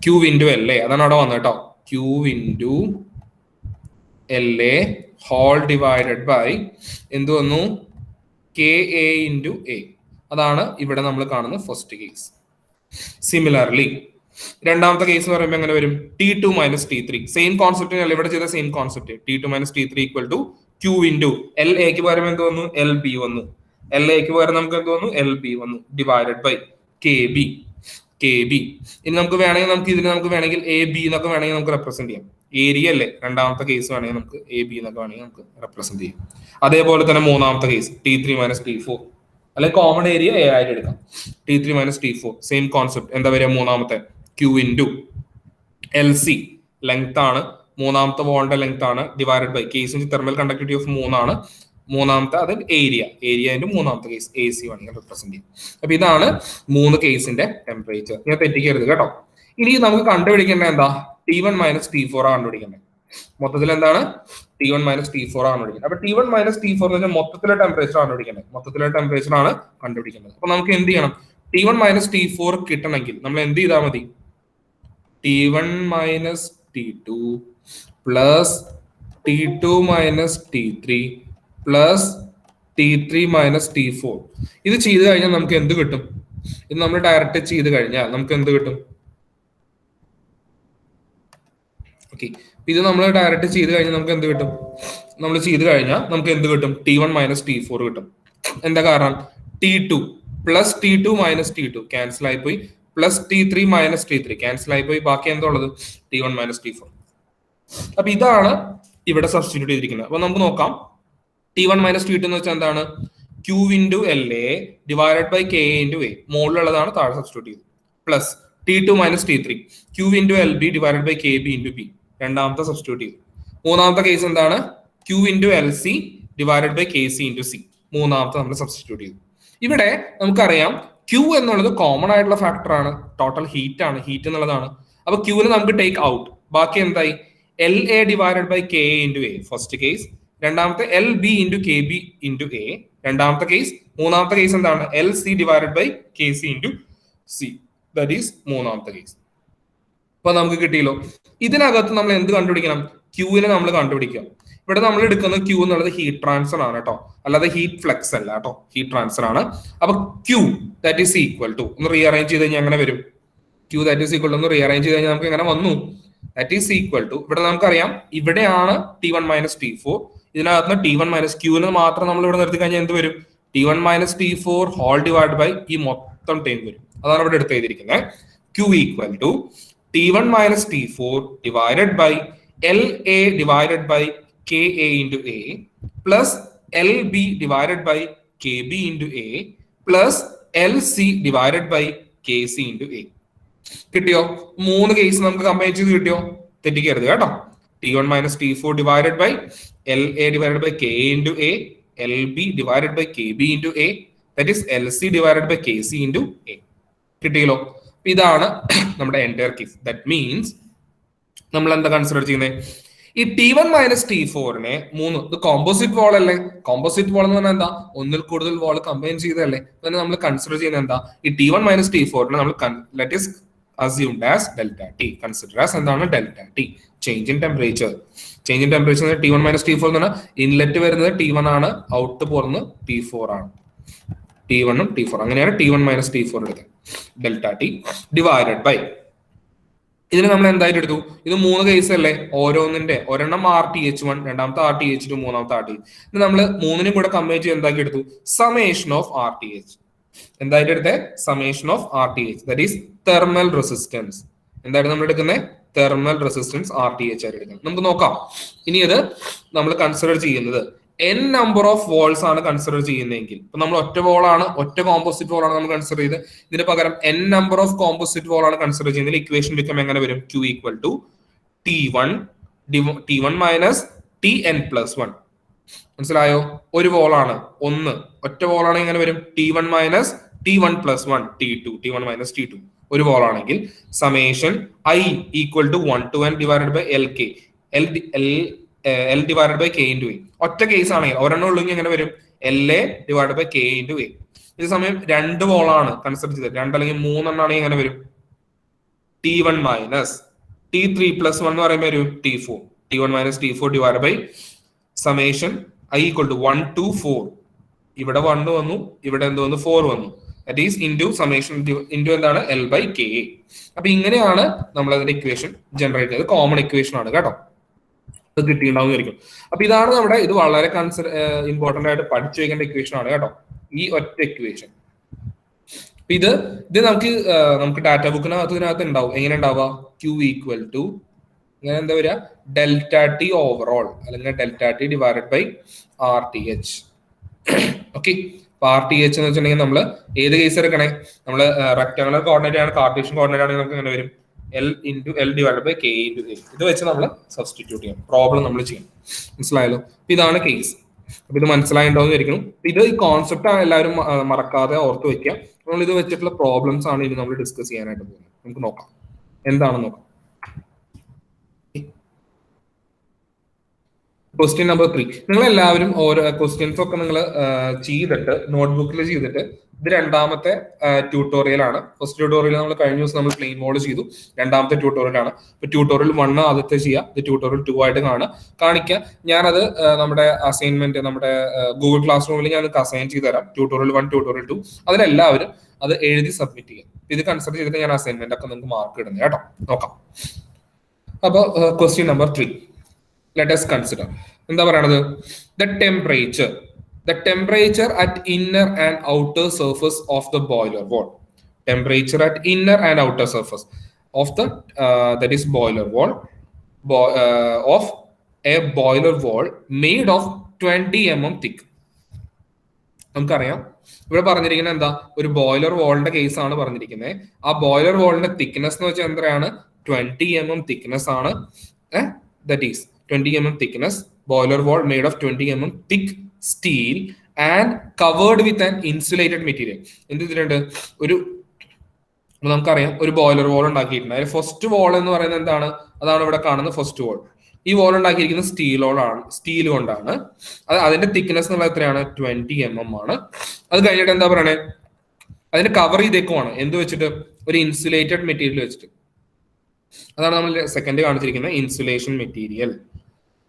Q into L A. അതാണ് അവിടെ വന്നത് കേട്ടോ. Q into L A whole divided by എന്ത് വന്നു? K A into A. അതാണ് ഇവിടെ നമ്മൾ കാണുന്ന ഫസ്റ്റ് കേസ്. സിമിലർലി രണ്ടാമത്തെ കേസ് എന്ന് പറയുമ്പോൾ എങ്ങനെ വരും? T2 minus T3. Same concept അല്ല ഇവിടെ ചെയ്ത same concept. T2 minus T3 equal to Q into L എക്ക് പകരം എന്ത് വന്നു? എൽ ബി വന്നു. എൽ എക്ക് പകരം നമുക്ക് എന്ത് വന്നു? എൽ ബി വന്നു ഡിവൈഡഡ് ബൈ കെ ബി. ഇനി നമുക്ക് വേണമെങ്കിൽ എ ബി എന്നൊക്കെ വേണമെങ്കിൽ നമുക്ക് റെപ്രസെന്റ് ചെയ്യാം. ഏരിയ അല്ലേ? രണ്ടാമത്തെ കേസ് വേണമെങ്കിൽ നമുക്ക് എ ബി എന്നൊക്കെ വേണമെങ്കിൽ നമുക്ക് റെപ്രസെന്റ് ചെയ്യാം. അതേപോലെ തന്നെ മൂന്നാമത്തെ കേസ് T3 മൈനസ് T4 അല്ലെങ്കിൽ കോമൺ ഏരിയ എ ആയിട്ട് എടുക്കാം. T3 minus T4 same concept. എന്താ വരിക? മൂന്നാമത്തെ Q into L C length ആണ്. മൂന്നാമത്തെ വോളിന്റെ ലെങ്ത് ആണ് ഡിവൈഡഡ് ബൈ കേസിന്റെ തെർമൽ കണ്ടക്ടിവിറ്റി ഓഫ് 3 ആണ്. മൂന്നാമത്തെ അത് ഏരിയന്റെ മൂന്നാമത്തെ കേസ് എ സി വേണമെങ്കിൽ റെപ്രസെന്റ് ചെയ്യും. അപ്പൊ ഇതാണ് 3 കേസിന്റെ ടെമ്പറേച്ചർ. ഞാൻ തെറ്റിക്കരുത് കേട്ടോ. ഇനി നമുക്ക് കണ്ടുപിടിക്കേണ്ടത് എന്താ? T1 മൈനസ് T4 ആണ് കണ്ടുപിടിക്കേണ്ടത്. മൊത്തത്തിൽ എന്താണ്? T1 മൈനസ് T4 ആണ് കണ്ടുപിടിക്കുന്നത്. അപ്പൊ T1 മൈനസ് T4 എന്ന് വെച്ചാൽ മൊത്തത്തിലെ ടെമ്പറേച്ചർ ആണ് കണ്ടുപിടിക്കേണ്ടത്. മൊത്തത്തിലെ ടെമ്പറേച്ചർ ആണ് കണ്ടുപിടിക്കേണ്ടത്. അപ്പൊ നമുക്ക് എന്ത് ചെയ്യണം? T1 മൈനസ് T4 കിട്ടണമെങ്കിൽ നമ്മൾ എന്ത് ചെയ്താൽ മതി? T1 minus T2 plus T2 minus T3 plus T3 minus T4. ഇത് ചെയ്ത് കഴിഞ്ഞാൽ നമുക്ക് എന്ത് കിട്ടും? ഇത് നമ്മൾ ഡയറക്റ്റ് ചെയ്ത് കഴിഞ്ഞാൽ നമുക്ക് എന്ത് കിട്ടും? ഓക്കെ, ഇത് നമ്മൾ ഡയറക്റ്റ് ചെയ്ത് കഴിഞ്ഞാൽ നമുക്ക് എന്ത് കിട്ടും? T1 മൈനസ് T4 കിട്ടും. എന്താ കാരണം? T2 plus T2 minus T2 cancel ആയിപ്പോയി. Plus T3 minus T3 cancel ആയിപ്പോയി. ബാക്കി എന്താ ഉള്ളത്? T1 minus T4. അപ്പൊ ഇതാണ് ഇവിടെ സബ്സ്റ്റിറ്റ്യൂട്ട് ചെയ്തിരിക്കുന്നത്. അപ്പൊ നമുക്ക് നോക്കാം. T1 മൈനസ് T2 എന്ന് വെച്ചാൽ എന്താണ്? Q into L A divided by K into A. മുകളിലുള്ളതാണ് താഴെ സബ്സ്റ്റിറ്റ്യൂട്ട് ചെയ്തത്. Plus T2 minus T3 Q into L B divided by K B into B. രണ്ടാമത്തെ സബ്സ്റ്റിറ്റ്യൂട്ട് ചെയ്തു. മൂന്നാമത്തെ കേസ് എന്താണ്? Q into L C divided by K C into C. മൂന്നാമത്തെ നമ്മൾ substitute ചെയ്തു. ഇവിടെ നമുക്കറിയാം ക്യൂ എന്നുള്ളത് കോമൺ ആയിട്ടുള്ള ഫാക്ടർ ആണ്. ടോട്ടൽ ഹീറ്റ് ആണ്. ഹീറ്റ് എന്നുള്ളതാണ്. അപ്പൊ ക്യൂവിന് നമുക്ക് ടേക്ക് ഔട്ട്. ബാക്കി എന്തായി? L A divided by K into A first case. രണ്ടാമത്തെ L B into K B into A രണ്ടാമത്തെ കേസ്. മൂന്നാമത്തെ കേസ് എന്താണ്? L C divided by K C into C. That is മൂന്നാമത്തെ കേസ്. അപ്പൊ നമുക്ക് കിട്ടിയല്ലോ. ഇതിനകത്ത് നമ്മൾ എന്ത് കണ്ടുപിടിക്കണം? ക്യൂവിനെ നമ്മൾ കണ്ടുപിടിക്കുക. ഇവിടെ നമ്മൾ എടുക്കുന്ന ക്യൂ എന്നുള്ളത് ഹീറ്റ് ട്രാൻസ്ഫർ ആണ് കേട്ടോ, അല്ലാതെ ഹീറ്റ് ഫ്ലക്സ് അല്ല കേട്ടോ, ഹീറ്റ് ട്രാൻസ്ഫർ ആണ്. അപ്പൊ Q that is equal to ഒന്ന് റീഅറേഞ്ച് ചെയ്ത് കഴിഞ്ഞാൽ അങ്ങനെ വരും. Q that is equal to ഒന്ന് റീഅറേഞ്ച് ചെയ്ത് കഴിഞ്ഞാൽ നമുക്ക് എങ്ങനെ വന്നു? ദാറ്റ് ഈസ് ഈക്വൽ ടു ഇവിടെ നമുക്കറിയാം ഇവിടെയാണ് T1 മൈനസ് T4, ഇതിനകത്ത് T1 മൈനസ് ക്യൂവിന് മാത്രം നമ്മൾ ഇവിടെ നിർത്തി കഴിഞ്ഞാൽ എന്ത് വരും? T1 minus T4 whole divide by ഈ മൊത്തം ടൈം വരും. അതാണ് ഇവിടെ എടുത്ത് എഴുതിയിരിക്കുന്നത്. Q equal to T1 minus T4 divided by LA divided by KA into A plus LB divided by KB into A plus LC divided by KC into A. കിട്ടിയോ? 3 case നമുക്ക് combine ചെയ്ത് കിട്ടിയോ? തെറ്റിക്കരുത് കേട്ടോ. T1 minus T4 divided by LA divided by KA into A, LB divided by KB into A, that is LC divided by KC into A. കിട്ടിയല്ലോ? ഇതാണ് നമ്മുടെ entire case. That means നമ്മൾ എന്താ കൺസിഡർ ചെയ്യുന്നത്? ഈ T1 മൈനസ് T4നെ 3 ഇത് composite വാൾ അല്ലേ? Composite വാൾ എന്ന് പറഞ്ഞാൽ എന്താ? ഒന്നിൽ കൂടുതൽ വാൾ കമ്പൈൻ ചെയ്തല്ലേ? അതിന് നമ്മൾ കൺസിഡർ ചെയ്യുന്നത് എന്താ? ഈ T1 മൈനസ് T4നെ നമ്മൾ let is assumed as delta T, consider as എന്താണ്? Delta T, change in temperature. Change in temperature T1 minus T4 എന്ന് പറഞ്ഞാൽ ഇൻലെറ്റ് വരുന്നത് T1 ആണ്, ഔട്ട് പോകുന്നത് T4 ആണ്. T1 ഉം T4 അങ്ങനെയാണ് T1 മൈനസ് T4 എടുത്തത്. ഡെൽറ്റ ടി ഡിവൈഡഡ് ബൈ ഇതിന് നമ്മൾ എന്തായിട്ട് എടുത്തു? ഇത് 3 കേസ് അല്ലേ? ഓരോന്നിന്റെ ഒരെണ്ണം RTH1, രണ്ടാമത്തെ RTH2, മൂന്നാമത്തെ RTH. ഇത് നമ്മൾ 3നും കൂടെ കമ്പൈൻ ചെയ്ത് എന്താക്കി എടുത്തു? Summation of RTH. എന്തായിട്ട് എടുത്തേ? Summation of RTH, that is thermal resistance. എന്തായിട്ട് നമ്മൾ എടുക്കുന്നത്? തെർമൽ റെസിസ്റ്റൻസ് RTH ആയിട്ട് എടുക്കുന്നത്. നമുക്ക് നോക്കാം. ഇനി ഇത് നമ്മൾ കൺസിഡർ ചെയ്യുന്നത് n നമ്പർ ഓഫ് വോൾസ് ആണ് കൺസിഡർ ചെയ്യുന്നതെങ്കിൽ, ഇപ്പൊ നമ്മൾ ഒറ്റ വോളാണ്, ഒറ്റ കോമ്പോസിറ്റ് വോളാണ് നമ്മൾ കൺസിഡർ ചെയ്ത്, ഇതിന് പകരം n number of composite wall ആണ് കൺസിഡർ ചെയ്യുന്നതിൽ ഇക്വേഷൻ ബിക്കം എങ്ങനെ വരും? Q equal to T1 minus TN plus 1. മനസ്സിലായോ? ഒരു വോളാണ്, ഒന്ന് ഒറ്റ വോളാണ്, എങ്ങനെ വരും? T1 minus T1 plus 1 T1 minus T2. ഒരു വോളാണെങ്കിൽ summation I equal to 1 to n divided by LK, L divided by K into A. ഒറ്റ കേസ് ആണെങ്കിൽ ഒരെണ്ണം ഉള്ളെങ്കിൽ എങ്ങനെ വരും? LA divide by K into A. ഇത് സമയം 2 വോളാണ് കൺസിഡർ ചെയ്തത്, 2 അല്ലെങ്കിൽ 3 എണ്ണാണെങ്കിൽ എങ്ങനെ വരും? T1 മൈനസ് T3 പ്ലസ് 1 എന്ന് പറയുമ്പോൾ വരും T4. T1 minus T4 divide by summation I equal to 1 to 4. ഇവിടെ 1 വന്നു, ഇവിടെ എന്ത് വന്നു? 4 വന്നു. That is into summation into എന്താണ്? L by K. അപ്പൊ ഇങ്ങനെയാണ് നമ്മൾ അതിന്റെ ഇക്വേഷൻ ജനറേറ്റ് ചെയ്തത്. കോമൺ ഇക്വേഷൻ ആണ് കേട്ടോ, കിട്ടിയിട്ടുണ്ടാവുമായിരിക്കും. അപ്പൊ ഇതാണ് നമ്മുടെ, ഇത് വളരെ ഇമ്പോർട്ടന്റ് ആയിട്ട് പഠിച്ചു വെക്കേണ്ട ഇക്വേഷൻ ആണ് കേട്ടോ, ഈ ഒറ്റ ഇക്വേഷൻ. ഇത് നമുക്ക് ഡാറ്റ ബുക്കിനകത്ത് ഉണ്ടാവും. എങ്ങനെ ഉണ്ടാവുക? Q ഈക്വൽ ടു ഇങ്ങനെ എന്താ വരിക? ഡെൽറ്റ ടി ഓവറോൾ അല്ലെങ്കിൽ delta T divided by RTH. Okay, RTH എന്ന് വെച്ചിട്ടുണ്ടെങ്കിൽ നമ്മൾ ഏത് കേസ് എടുക്കണേ? നമ്മൾ റെക്ടാങ്കുലർ കോർഡിനേറ്റ് ആണ്, കാർട്ടീഷ്യൻ കോർഡിനേറ്റ് ആണെങ്കിൽ നമുക്ക് എങ്ങനെ വരും? L divide by K into A. ഇത് വെച്ച് നമ്മൾ സബ്സ്റ്റിറ്റ്യൂട്ട് ചെയ്യണം, പ്രോബ്ലം നമ്മൾ ചെയ്യണം. മനസ്സിലായല്ലോ? ഇതാണ് കേസ്. അപ്പൊ ഇത് മനസ്സിലായിട്ടുണ്ടാവും വിചാരിക്കുന്നു. ഇത് ഈ കോൺസെപ്റ്റ് എല്ലാവരും മറക്കാതെ ഓർത്ത് വെക്കുക. നമ്മൾ ഇത് വെച്ചിട്ടുള്ള പ്രോബ്ലംസ് ആണ് ഇനി നമ്മൾ ഡിസ്കസ് ചെയ്യാനായിട്ട് പോകുന്നത്. നമുക്ക് നോക്കാം എന്താണെന്ന് നോക്കാം. Question number 3. നിങ്ങൾ എല്ലാവരും ഓരോ ക്വസ്റ്റ്യൻസ് ഒക്കെ നിങ്ങൾ ചെയ്തിട്ട് നോട്ട്ബുക്കിൽ ചെയ്തിട്ട്, ഇത് രണ്ടാമത്തെ ട്യൂട്ടോറിയൽ ആണ്. ഫസ്റ്റ് ട്യൂട്ടോറിയൽ നമ്മൾ കഴിഞ്ഞ ദിവസം നമ്മൾ പ്ലെയിൻ വോൾ ചെയ്തു, രണ്ടാമത്തെ ട്യൂട്ടോറിയൽ ആണ്. ഇപ്പൊ ട്യൂട്ടോറിയൽ 1 ആദ്യത്തെ ചെയ്യുക, ഇത് ട്യൂട്ടോറിയൽ 2 ആയിട്ട് കാണിക്കുക. ഞാനത് നമ്മുടെ അസൈൻമെന്റ് നമ്മുടെ ഗൂഗിൾ ക്ലാസ് റൂമിൽ ഞാൻ അസൈൻ ചെയ്ത് തരാം. ട്യൂട്ടോറിയൽ 1, ട്യൂട്ടോറിയൽ 2 അതിലെല്ലാവരും അത് എഴുതി സബ്മിറ്റ് ചെയ്യാം. ഇത് കൺസിഡർ ചെയ്തിട്ട് ഞാൻ അസൈൻമെന്റ് ഒക്കെ നിങ്ങൾക്ക് മാർക്ക് ഇടുന്നത് കേട്ടോ. നോക്കാം. അപ്പൊ question number 3, let us consider. എന്താ പറയണത്? The temperature at inner and outer surface of the boiler wall. Temperature at inner and outer surface of the that is boiler wall of a boiler wall made of 20 mm thick. നമുക്കറിയാം ഇവിടെ പറഞ്ഞിരിക്കുന്നത് എന്താ? ഒരു boiler വാളിന്റെ case ആണ് പറഞ്ഞിരിക്കുന്നത്. ആ boiler വാളിന്റെ തിക്നെസ് എന്ന് വെച്ചാൽ എത്രയാണ്? 20 mm തിക്നെസ് ആണ്. That is 20 mm thickness, boiler wall made of 20 mm thick steel and covered with an insulated material. എന്ത് ഇതിലുണ്ട്? നമുക്കറിയാം ഒരു ബോയിലർ വാൾ ഉണ്ടാക്കിയിട്ടുണ്ട്. അതിൽ ഫസ്റ്റ് വാൾ എന്ന് പറയുന്നത് എന്താണ്? അതാണ് ഇവിടെ കാണുന്ന ഫസ്റ്റ് വാൾ. ഈ വാൾ ഉണ്ടാക്കിയിരിക്കുന്നത് സ്റ്റീൽ കൊണ്ടാണ്. അതിന്റെ തിക്നെസ് എന്നുള്ള എത്രയാണ്? 20 mm ആണ്. അത് കഴിഞ്ഞിട്ട് എന്താ പറയണേ? അതിന് കവർ ചെയ്തേക്കുവാണ്. എന്ത് വെച്ചിട്ട്? ഒരു ഇൻസുലേറ്റഡ് മെറ്റീരിയൽ വെച്ചിട്ട്. അതാണ് നമ്മൾ സെക്കൻഡ് കാണിച്ചിരിക്കുന്നത്, ഇൻസുലേഷൻ മെറ്റീരിയൽ.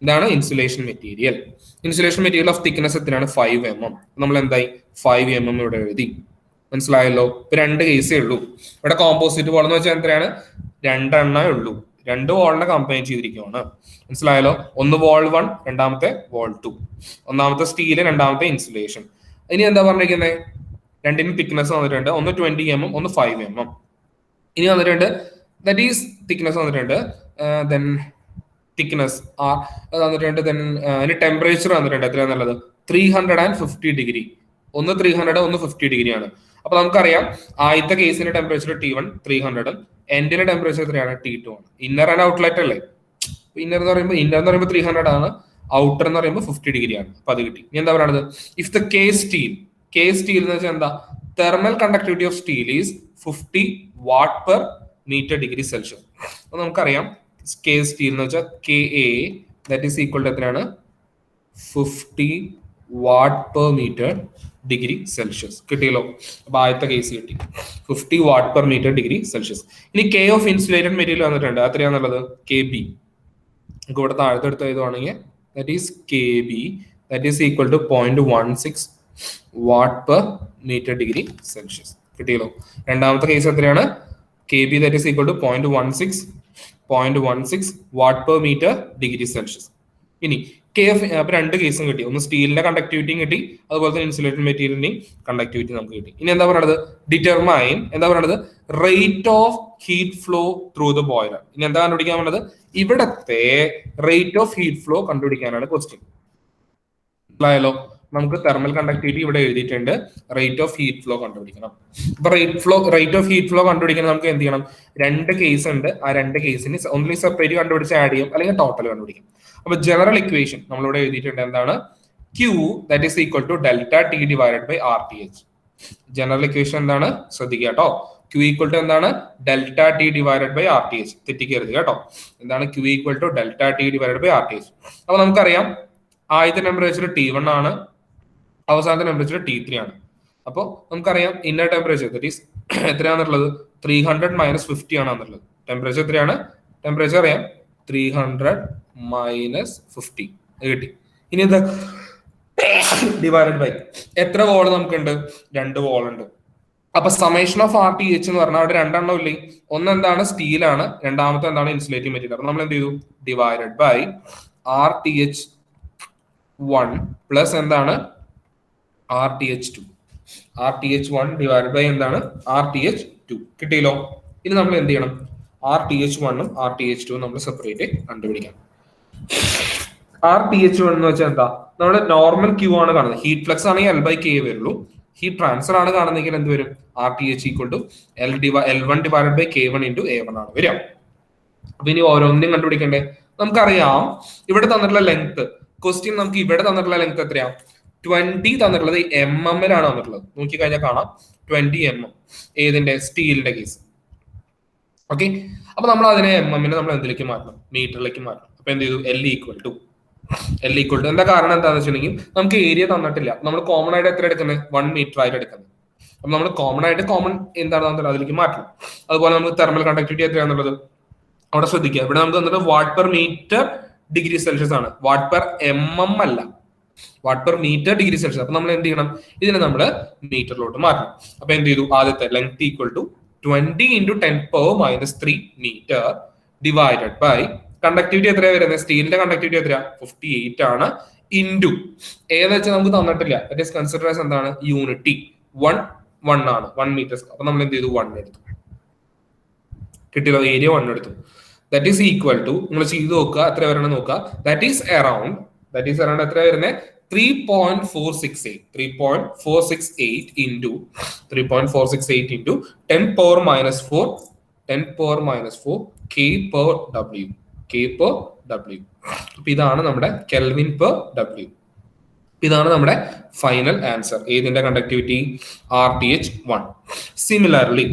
ഇതാണ് insulation material. Insulation material of thickness എത്രയാണ്? 5 mm. നമ്മൾ എന്തായി 5 mm ഇവിടെ എഴുതി. മനസ്സിലായല്ലോ? ഇപ്പൊ 2 കേസേ ഉള്ളൂ. ഇവിടെ കോമ്പോസിറ്റ് വാൾ എന്ന് വെച്ചാൽ എത്രയാണ്? 2 ഉള്ളൂ. 2 വാളിനെ കമ്പൈൻ ചെയ്തിരിക്കുകയാണ്. മനസ്സിലായല്ലോ? ഒന്ന് വാൾ 1, രണ്ടാമത്തെ വാൾ 2. ഒന്നാമത്തെ സ്റ്റീല്, രണ്ടാമത്തെ ഇൻസുലേഷൻ. ഇനി എന്താ പറഞ്ഞിരിക്കുന്നത്? രണ്ടിനും തിക്നെസ് വന്നിട്ടുണ്ട്. ഒന്ന് 20 mm, ഒന്ന് 5 mm. ഇനി വന്നിട്ടുണ്ട് ദാറ്റ് ഈസ് തിക്നെസ് വന്നിട്ടുണ്ട്. ദെൻ തിക്നെസ് വന്നിട്ടുണ്ട്. ദെൻ അതിന് ടെമ്പറേച്ചർ വന്നിട്ടുണ്ട്. എത്രയാന്നുള്ളത് 350 ഡിഗ്രി. ഒന്ന് 300, ഒന്ന് 50 ഡിഗ്രിയാണ്. അപ്പൊ നമുക്കറിയാം ആദ്യത്തെ കേസിന്റെ ടെമ്പറേച്ചർ T1 300, എൻഡിന്റെ ടെമ്പറേച്ചർ എത്രയാണ്? T2 ആണ്. ഇന്നർ ആൻഡ് ഔട്ട്ലെറ്റ് അല്ലേ? ഇന്നർ എന്ന് പറയുമ്പോൾ 300 ആണ്, ഔട്ടർ എന്ന് പറയുമ്പോൾ 50 ഡിഗ്രിയാണ്. അപ്പൊ അത് കിട്ടി. ഇനി എന്താ പറയുന്നത്? ഇഫ് ദ കെ സ്റ്റീൽ എന്ന് വെച്ചാൽ എന്താ? Thermal conductivity of steel is 50 watt per metre degree Celsius. അപ്പൊ നമുക്കറിയാം കെ സ്റ്റീൽ എന്ന് വെച്ചാൽ KA that is equal to എത്രയാണ്? 50 watt per metre degree Celsius. കിട്ടിയല്ലോ? അപ്പൊ ആദ്യത്തെ കേസ് കിട്ടി, 50 watt per metre degree Celsius. ഇനി കെ ഓഫ് ഇൻസുലേറ്റഡ് മെറ്റീരിയൽ വന്നിട്ടുണ്ട്. എത്രയാന്നുള്ളത്? KB. നമുക്ക് ഇവിടെ താഴത്തെ എടുത്ത് എഴുതുവാണെങ്കിൽ that is KB that is equal to 0.16 watt per metre degree Celsius. കിട്ടിയല്ലോ? രണ്ടാമത്തെ കേസ് എത്രയാണ്? KB that is equal to 0.16 watt per metre degree Celsius. ഇനി KF അപ്പൊ 2 കേസും കിട്ടി. ഒന്ന് സ്റ്റീലിന്റെ കണ്ടക്ടിവിറ്റിയും കിട്ടി, അതുപോലെ തന്നെ ഇൻസുലേറ്റഡ് മെറ്റീരിയലിന്റെയും കണ്ടക്ടിവിറ്റി നമുക്ക് കിട്ടി. ഇനി എന്താ പറയുന്നത്? ഡിറ്റർമൈൻ എന്താ പറയുന്നത്? Rate of heat flow through the boiler. ഇനി എന്താ കണ്ടുപിടിക്കാൻ വേണ്ടത്? ഇവിടത്തെ റേറ്റ് ഓഫ് ഹീറ്റ് ഫ്ലോ കണ്ടുപിടിക്കാനാണ് ക്വസ്റ്റ്യൻ. മനസ്സിലായല്ലോ? നമുക്ക് തെർമൽ കണ്ടക്ടിവിറ്റി ഇവിടെ എഴുതിയിട്ടുണ്ട്. റേറ്റ് ഓഫ് ഹീറ്റ് ഫ്ലോ കണ്ടുപിടിക്കണം. അപ്പൊ റേറ്റ് ഓഫ് ഹീറ്റ് ഫ്ലോ കണ്ടുപിടിക്കണം. നമുക്ക് എന്ത് ചെയ്യണം? 2 കേസ് ഉണ്ട്. ആ 2 കേസിന് ഒന്നി സെപ്പറേറ്റ് കണ്ടുപിടിച്ച് ആഡ് ചെയ്യും, അല്ലെങ്കിൽ ടോട്ടൽ കണ്ടുപിടിക്കും. അപ്പൊ ജനറൽ ഇക്വേഷൻ നമ്മളിവിടെ എഴുതിയിട്ടുണ്ട്. എന്താണ്? Q that is equal to delta T divided by RTH. General equation എന്താണ്? ശ്രദ്ധിക്കുക കേട്ടോ. Q ഈക്വൽ ടു എന്താണ്? Delta T divided by RTH. തെറ്റിക്കരുത് കേട്ടോ. എന്താണ്? Q equal to delta T divided by RTH. അപ്പൊ നമുക്കറിയാം ആദ്യത്തെ ടെമ്പറേച്ചർ T1 ആണ്, അവസാനത്തെ ടെമ്പറേച്ചർ T3 ആണ്. അപ്പോൾ നമുക്കറിയാം ഇന്നർ ടെമ്പറേച്ചർ ദാറ്റ് ഈസ് എത്രയാണെന്നുള്ളത്? 300 മൈനസ് 50 ആണെന്നുള്ളത്. ടെമ്പറേച്ചർ എത്രയാണ്? ടെമ്പറേച്ചർ അറിയാം 300 മൈനസ് 50 കിട്ടി. ഇനി എന്താ? ഡിവൈഡഡ് ബൈ എത്ര വോൾ നമുക്കുണ്ട്? 2 വോൾ ഉണ്ട്. അപ്പൊ സമേഷൻ ഓഫ് RTH എന്ന് പറഞ്ഞാൽ അവിടെ 2 എണ്ണം ഇല്ലേ? ഒന്ന് എന്താണ്? സ്റ്റീലാണ്. രണ്ടാമത്തെ എന്താണ്? Insulating material. അപ്പൊ നമ്മൾ എന്ത് ചെയ്തു? ഡിവൈഡഡ് ബൈ RTH1 പ്ലസ് എന്താണ്? RTH2. RTH1 ഡിവൈഡഡ് ബൈ എന്താണ്? RTH2. കിട്ടിയല്ലോ? ഇനി നമ്മൾ എന്ത് ചെയ്യണം? RTH1ഉം RTH2ഉം നമ്മൾ സെപ്പറേറ്റ് കണ്ടുപിടിക്കാം. RTH1 എന്ന് വെച്ചാൽ എന്താ? നമ്മുടെ നോർമൽ Q ആണ് കാണുന്നത്. ഹീറ്റ് ഫ്ലക്സ് ആണെങ്കിൽ L/K വരുള്ളൂ. ഹീറ്റ് ട്രാൻസ്ഫർ ആണ് കാണുന്നതെങ്കിൽ എന്ത് വരും? RTH equal to L1 divided by K1 into A1 ആണ് വരിക. അപ്പൊ ഇനി ഓരോന്നിനും കണ്ടുപിടിക്കണ്ടേ? നമുക്കറിയാം ഇവിടെ തന്നിട്ടുള്ള ലെങ്ത്. ക്വസ്റ്റ്യൻ നമുക്ക് ഇവിടെ തന്നിട്ടുള്ള ലെങ്ത് എത്രയാ? 20 തന്നിട്ടുള്ളത് MM-ലാണ് വന്നിട്ടുള്ളത്. നോക്കി കഴിഞ്ഞാൽ കാണാം 20 mm. ഏതിന്റെ? സ്റ്റീലിന്റെ കേസ്. ഓക്കെ. അപ്പൊ നമ്മൾ അതിനെ MM-നെ നമ്മൾ എന്തിലേക്ക് മാറ്റണം? മീറ്ററിലേക്ക് മാറ്റണം. അപ്പൊ എന്ത് ചെയ്തു? L ഈക്വൽ ടു എന്താ കാരണം എന്താണെന്ന് വെച്ചിട്ടുണ്ടെങ്കിൽ നമുക്ക് ഏരിയ തന്നിട്ടില്ല. നമ്മൾ കോമൺ ആയിട്ട് എത്ര എടുക്കുന്നത്? 1 മീറ്റർ ആയിട്ട് എടുക്കുന്നത്. അപ്പൊ നമ്മൾ കോമൺ എന്താണെന്നുള്ളത് അതിലേക്ക് മാറ്റണം. അതുപോലെ നമുക്ക് തെർമൽ കണ്ടക്ടിവിറ്റി എത്രയാണെന്നുള്ളത് അവിടെ ശ്രദ്ധിക്കുക. ഇവിടെ നമുക്ക് തന്നിട്ട് watt per metre degree Celsius ആണ്, വാട്ട് പെർ MM അല്ല, watt per metre degree Celsius. അപ്പൊ നമ്മൾ എന്ത് ചെയ്യണം? ഇതിനെ നമ്മൾ മീറ്ററിലോട്ട് മാറ്റണം. അപ്പൊ എന്ത് ചെയ്തു? ആദ്യത്തെ length equal to 20 into 10⁻³ metre divided by conductivity എത്രയാണ് വരുന്നത്? സ്റ്റീലിന്റെ കണ്ടക്ടിവിറ്റി എത്രയാ? 58 ആണ്. ഇൻറ്റു ഏതെന്ന് വെച്ചാൽ നമുക്ക് തന്നിട്ടില്ല. ദാറ്റ് ഈസ് കൺസിഡർ ആസ് എന്താണ്? യൂണിറ്റി 1 ആണ്, 1 മീറ്റർ. അപ്പൊ നമ്മൾ എന്ത് ചെയ്തു? 1 എടുത്തു. കിട്ടിയല്ലോ? ഏരിയ 1 എടുത്തു. ദാറ്റ് ഈസ് ഈക്വൽ ടു, നിങ്ങൾ ചെയ്ത് നോക്കുക എത്ര വരണം നോക്കുക. ദാറ്റ് ഈസ് അറൌണ്ട് എത്ര വരുന്നത്? 3.468 ഇൻറ്റു 10⁻⁴ K per W. അപ്പൊ ഇതാണ് നമ്മുടെ കെൽവിൻ പെർ W. ഇതാണ് നമ്മുടെ ഫൈനൽ ആൻസർ. ഏതിന്റെ കണ്ടക്ടിവിറ്റി? RTH1. സിമിലർലി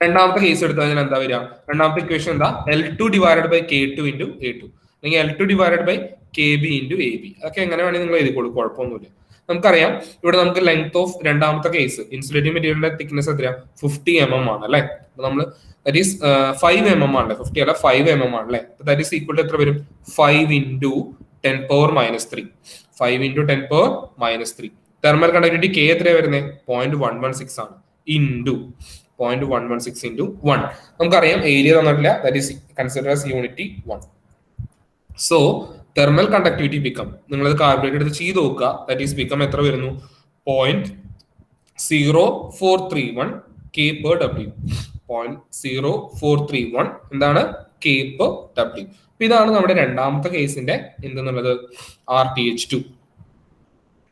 രണ്ടാമത്തെ കേസ് എടുത്തു കഴിഞ്ഞാൽ എന്താ വരിക? രണ്ടാമത്തെ ഇക്വേഷൻ എന്താ? L2 divided by K2 into A2, അല്ലെങ്കിൽ L2 divided by KB into AB. അതൊക്കെ എങ്ങനെ വേണമെങ്കിൽ നിങ്ങൾ എഴുതിക്കോളൂ, കുഴപ്പമൊന്നുമില്ല. നമുക്കറിയാം ഇവിടെ നമുക്ക് ലെങ്ത് ഓഫ് രണ്ടാമത്തെ കേസ് ഇൻസുലേറ്റിംഗ് മെറ്റീരിയലിന്റെ തിക്നെസ് എത്രയാ 50 mm ആണ് അല്ലെ. നമ്മൾ ദാറ്റ് ഈസ് 5 mm ആണ് 50 അല്ല 5 mm ആണ് അല്ലെ. ദാറ്റ് ഈസ് ഈക്വൽ ടു എത്ര വരും 5 into 10 power minus 3. 5 into 10 power minus 3. Thermal conductivity K എത്രയാണ് വരുന്നത് 0.116 ആണ് ഇൻറ്റു 0.116 into 1. നമുക്കറിയാം ഏരിയ തന്നിട്ടില്ല, that is consider as unity 1. So thermal conductivity become, നിങ്ങളത് കാൽക്കുലേറ്റ് എടുത്ത് ചെയ്ത് നോക്കുക, ദാറ്റ് ഈസ് ബിക്കം എത്ര വരുന്നു 0.0431 K per W. 0.0431 എന്താണ് K per W. ഇതാണ് നമ്മുടെ രണ്ടാമത്തെ കേസിന്റെ എന്തെന്നുള്ളത് RTH2.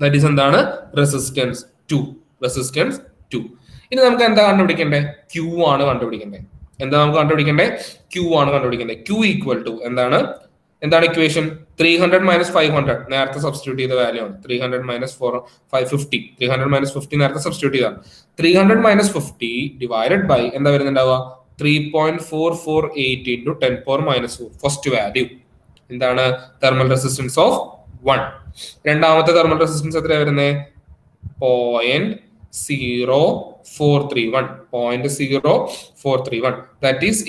ദാറ്റ് ഈസ് എന്താണ് റെസിസ്റ്റൻസ് 2. റെസിസ്റ്റൻസ് 2. ഇനി നമുക്ക് എന്താ കണ്ടുപിടിക്കണ്ടേ Q ആണ് കണ്ടുപിടിക്കണ്ടേ. എന്താ നമുക്ക് കണ്ടുപിടിക്കണ്ടേ Q ആണ് കണ്ടുപിടിക്കണ്ടേ. Q ഈക്വൽ ടു എന്താണ് ഇക്വേഷൻ 300 minus 500 നേരത്തെ സബ്സ്റ്റിറ്റ്യൂട്ട് ചെയ്ത വാല്യൂ ആണ്. 300 minus 550 300 minus 50 നേരത്തെ സബ്സ്റ്റിറ്റ്യൂട്ട് ചെയ്താണ്. 300 minus 50 ഡിവൈഡഡ് ബൈ എന്താ വരുന്നുണ്ടാവുക 3.448 into 10 power minus 4. First value എന്താണ് തെർമൽ റെസിസ്റ്റൻസ് ഓഫ് 1. രണ്ടാമത്തെ തെർമൽ റെസിസ്റ്റൻസ് എത്രയാണ് വരുന്നത് 0.0431. 0.0431. ദാറ്റ് ഈസ്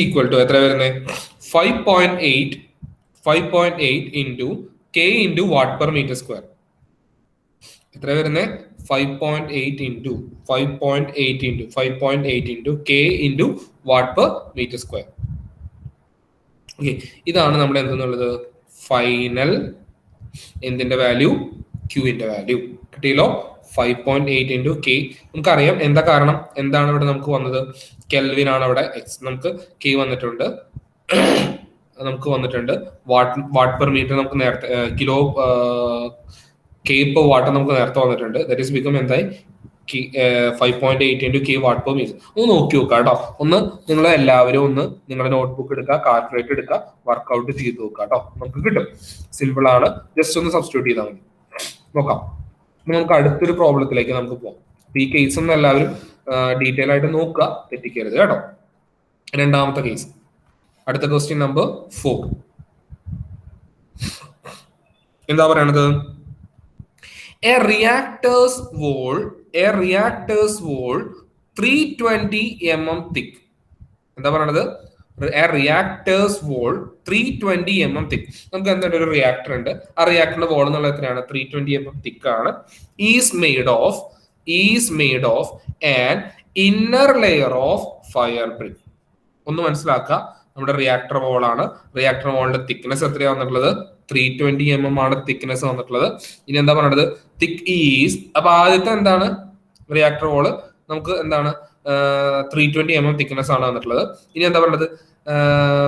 ഈക്വൽ ടു എത്ര വരുന്നത് 5.8 into K into watt per meter square. എത്ര വരുന്നത് 5.8 into K into watt per meter square. Okay, ഇതാണ് നമ്മുടെ എന്തെന്നുള്ളത് ഫൈനൽ എന്തിന്റെ വാല്യൂ ക്യൂവിന്റെ വാല്യൂ കിട്ടിയല്ലോ. 5.8 into K. നമുക്കറിയാം എന്താ കാരണം, എന്താണ് ഇവിടെ നമുക്ക് വന്നത് കെൽവിൻ ആണ് അവിടെ നമുക്ക് K വന്നിട്ടുണ്ട്, വാട്ട് പെർ മീറ്റർ നമുക്ക് നേരത്തെ കിലോ K per വാട്ട് നമുക്ക് നേരത്തെ വന്നിട്ടുണ്ട്. ദാറ്റ് ഈസ് ബിക്കം എന്തായി 5.8 into K watt per meter. ഒന്ന് നോക്കി നോക്കുക കേട്ടോ. ഒന്ന് നിങ്ങൾ എല്ലാവരും ഒന്ന് നിങ്ങളുടെ നോട്ട്ബുക്ക് എടുക്കുക, കാൽക്കുലേറ്റർ എടുക്കുക, വർക്ക്ഔട്ട് ചെയ്ത് നോക്കുക കേട്ടോ. നമുക്ക് കിട്ടും, സിമ്പിൾ ആണ്, ജസ്റ്റ് ഒന്ന് സബ്സ്റ്റിറ്റ്യൂട്ട് ചെയ്താൽ മതി. നോക്കാം, നമുക്ക് അടുത്തൊരു പ്രോബ്ലത്തിലേക്ക് നമുക്ക് പോകാം. ഈ കേസ് ഒന്നും എല്ലാവരും ഡീറ്റെയിൽ ആയിട്ട് നോക്കുക, തെറ്റിക്കരുത് കേട്ടോ. രണ്ടാമത്തെ കേസ്, അടുത്ത ക്വസ്റ്റ്യൻ നമ്പർ 4 എന്താ പറയണത്? A reactor's wall 320 mm thick. എന്താ പറയണത്? A reactor's wall 320 mm thick. നമുക്ക് എന്താണ് ഒരു റിയാക്ടർ ഉണ്ട്, ആ റിയാക്ടറിന്റെ വോൾ എന്നുള്ളത് എത്രയാണ് 320 mm thick ആണ്. Is made of an inner layer of fire brick. ഒന്ന് മനസ്സിലാക്കുക, നമ്മുടെ റിയാക്ടർ വോൾ ആണ്. റിയാക്ടർ വോളിന്റെ തിക്നെസ് എത്രയാണെന്നുള്ളത് 320 mm ആണ് തിക്നെസ് വന്നിട്ടുള്ളത്. ഇനി എന്താ പറയണത് തിക് ഈസ്, അപ്പൊ ആദ്യത്തെ എന്താണ് റിയാക്ടർ വോള് നമുക്ക് എന്താണ് 320 mm തിക്നെസ് ആണ് വന്നിട്ടുള്ളത്. ഇനി എന്താ പറയുന്നത്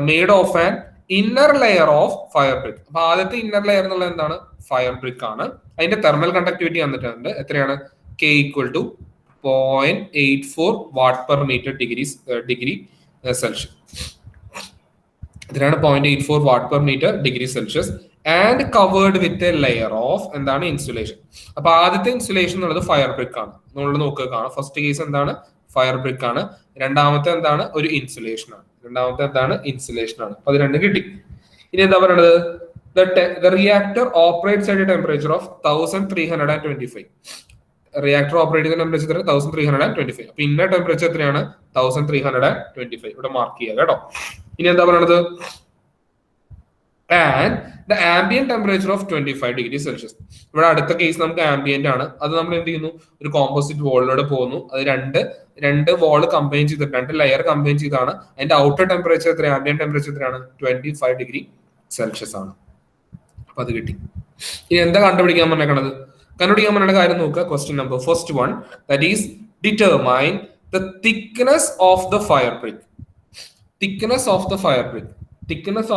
made of an inner layer of fire brick. അപ്പൊ ആദ്യത്തെ ഇന്നർ ലെയർ എന്നുള്ളത് എന്താണ് ഫയർ ബ്രിക്ക് ആണ്. അതിന്റെ തെർമൽ കണ്ടക്ടിവിറ്റി വന്നിട്ടുണ്ട് എത്രയാണ് K equal to 0.84 watt per metre degree Celsius. ഇതിനാണ് 0.84 watt per metre degree Celsius and covered with a layer of എന്താണ് ഇൻസുലേഷൻ. അപ്പൊ ആദ്യത്തെ ഇൻസുലേഷൻ എന്നുള്ളത് ഫയർ ബ്രിക്ക് ആണ്. നമ്മൾ നോക്കുക കാണാം, ഫസ്റ്റ് കേസ് എന്താണ് ഫയർ ബ്രിക്ക് ആണ്, രണ്ടാമത്തെ എന്താണ് ഒരു ഇൻസുലേഷൻ ആണ്. അപ്പൊ അത് രണ്ടും കിട്ടി. ഇനി എന്താ പറയുന്നത് the reactor operates at a temperature of 1325. Reactor operate ചെയ്യുന്ന ടെമ്പറേച്ചർ 1325. അപ്പൊ ഇന്ന ടെമ്പറേച്ചർ എത്രയാണ് 1325. ഇവിടെ മാർക്ക് ചെയ്യുക കേട്ടോ. ഇനി എന്താ പറയണത് and the ambient temperature of 25 degree Celsius. ഇവിടെ അടുത്ത കേസ് നമുക്ക് ആംബിയന്റ് ആണ്. അത് നമ്മൾ എന്ത് ചെയ്യുന്നു, ഒരു കോമ്പോസിറ്റ് വോളിലൂടെ പോകുന്നു. അത് രണ്ട് വോൾ കമ്പൈൻ ചെയ്തിട്ട് 2 ലെയർ കമ്പൈൻ ചെയ്താണ്. അതിന്റെ ഔട്ടർ ടെമ്പറേച്ചർ എത്ര, ആംബിയന്റ് ടെമ്പറേച്ചർ എത്രയാണ് 25 ഡിഗ്രി സെൽഷ്യസ് ആണ്. അപ്പൊ അത് കിട്ടി. ഇനി എന്താ കണ്ടുപിടിക്കാൻ പറഞ്ഞ കാര്യം നോക്കുക. Question number first 1, that is determine the thickness of the fire brick. Thickness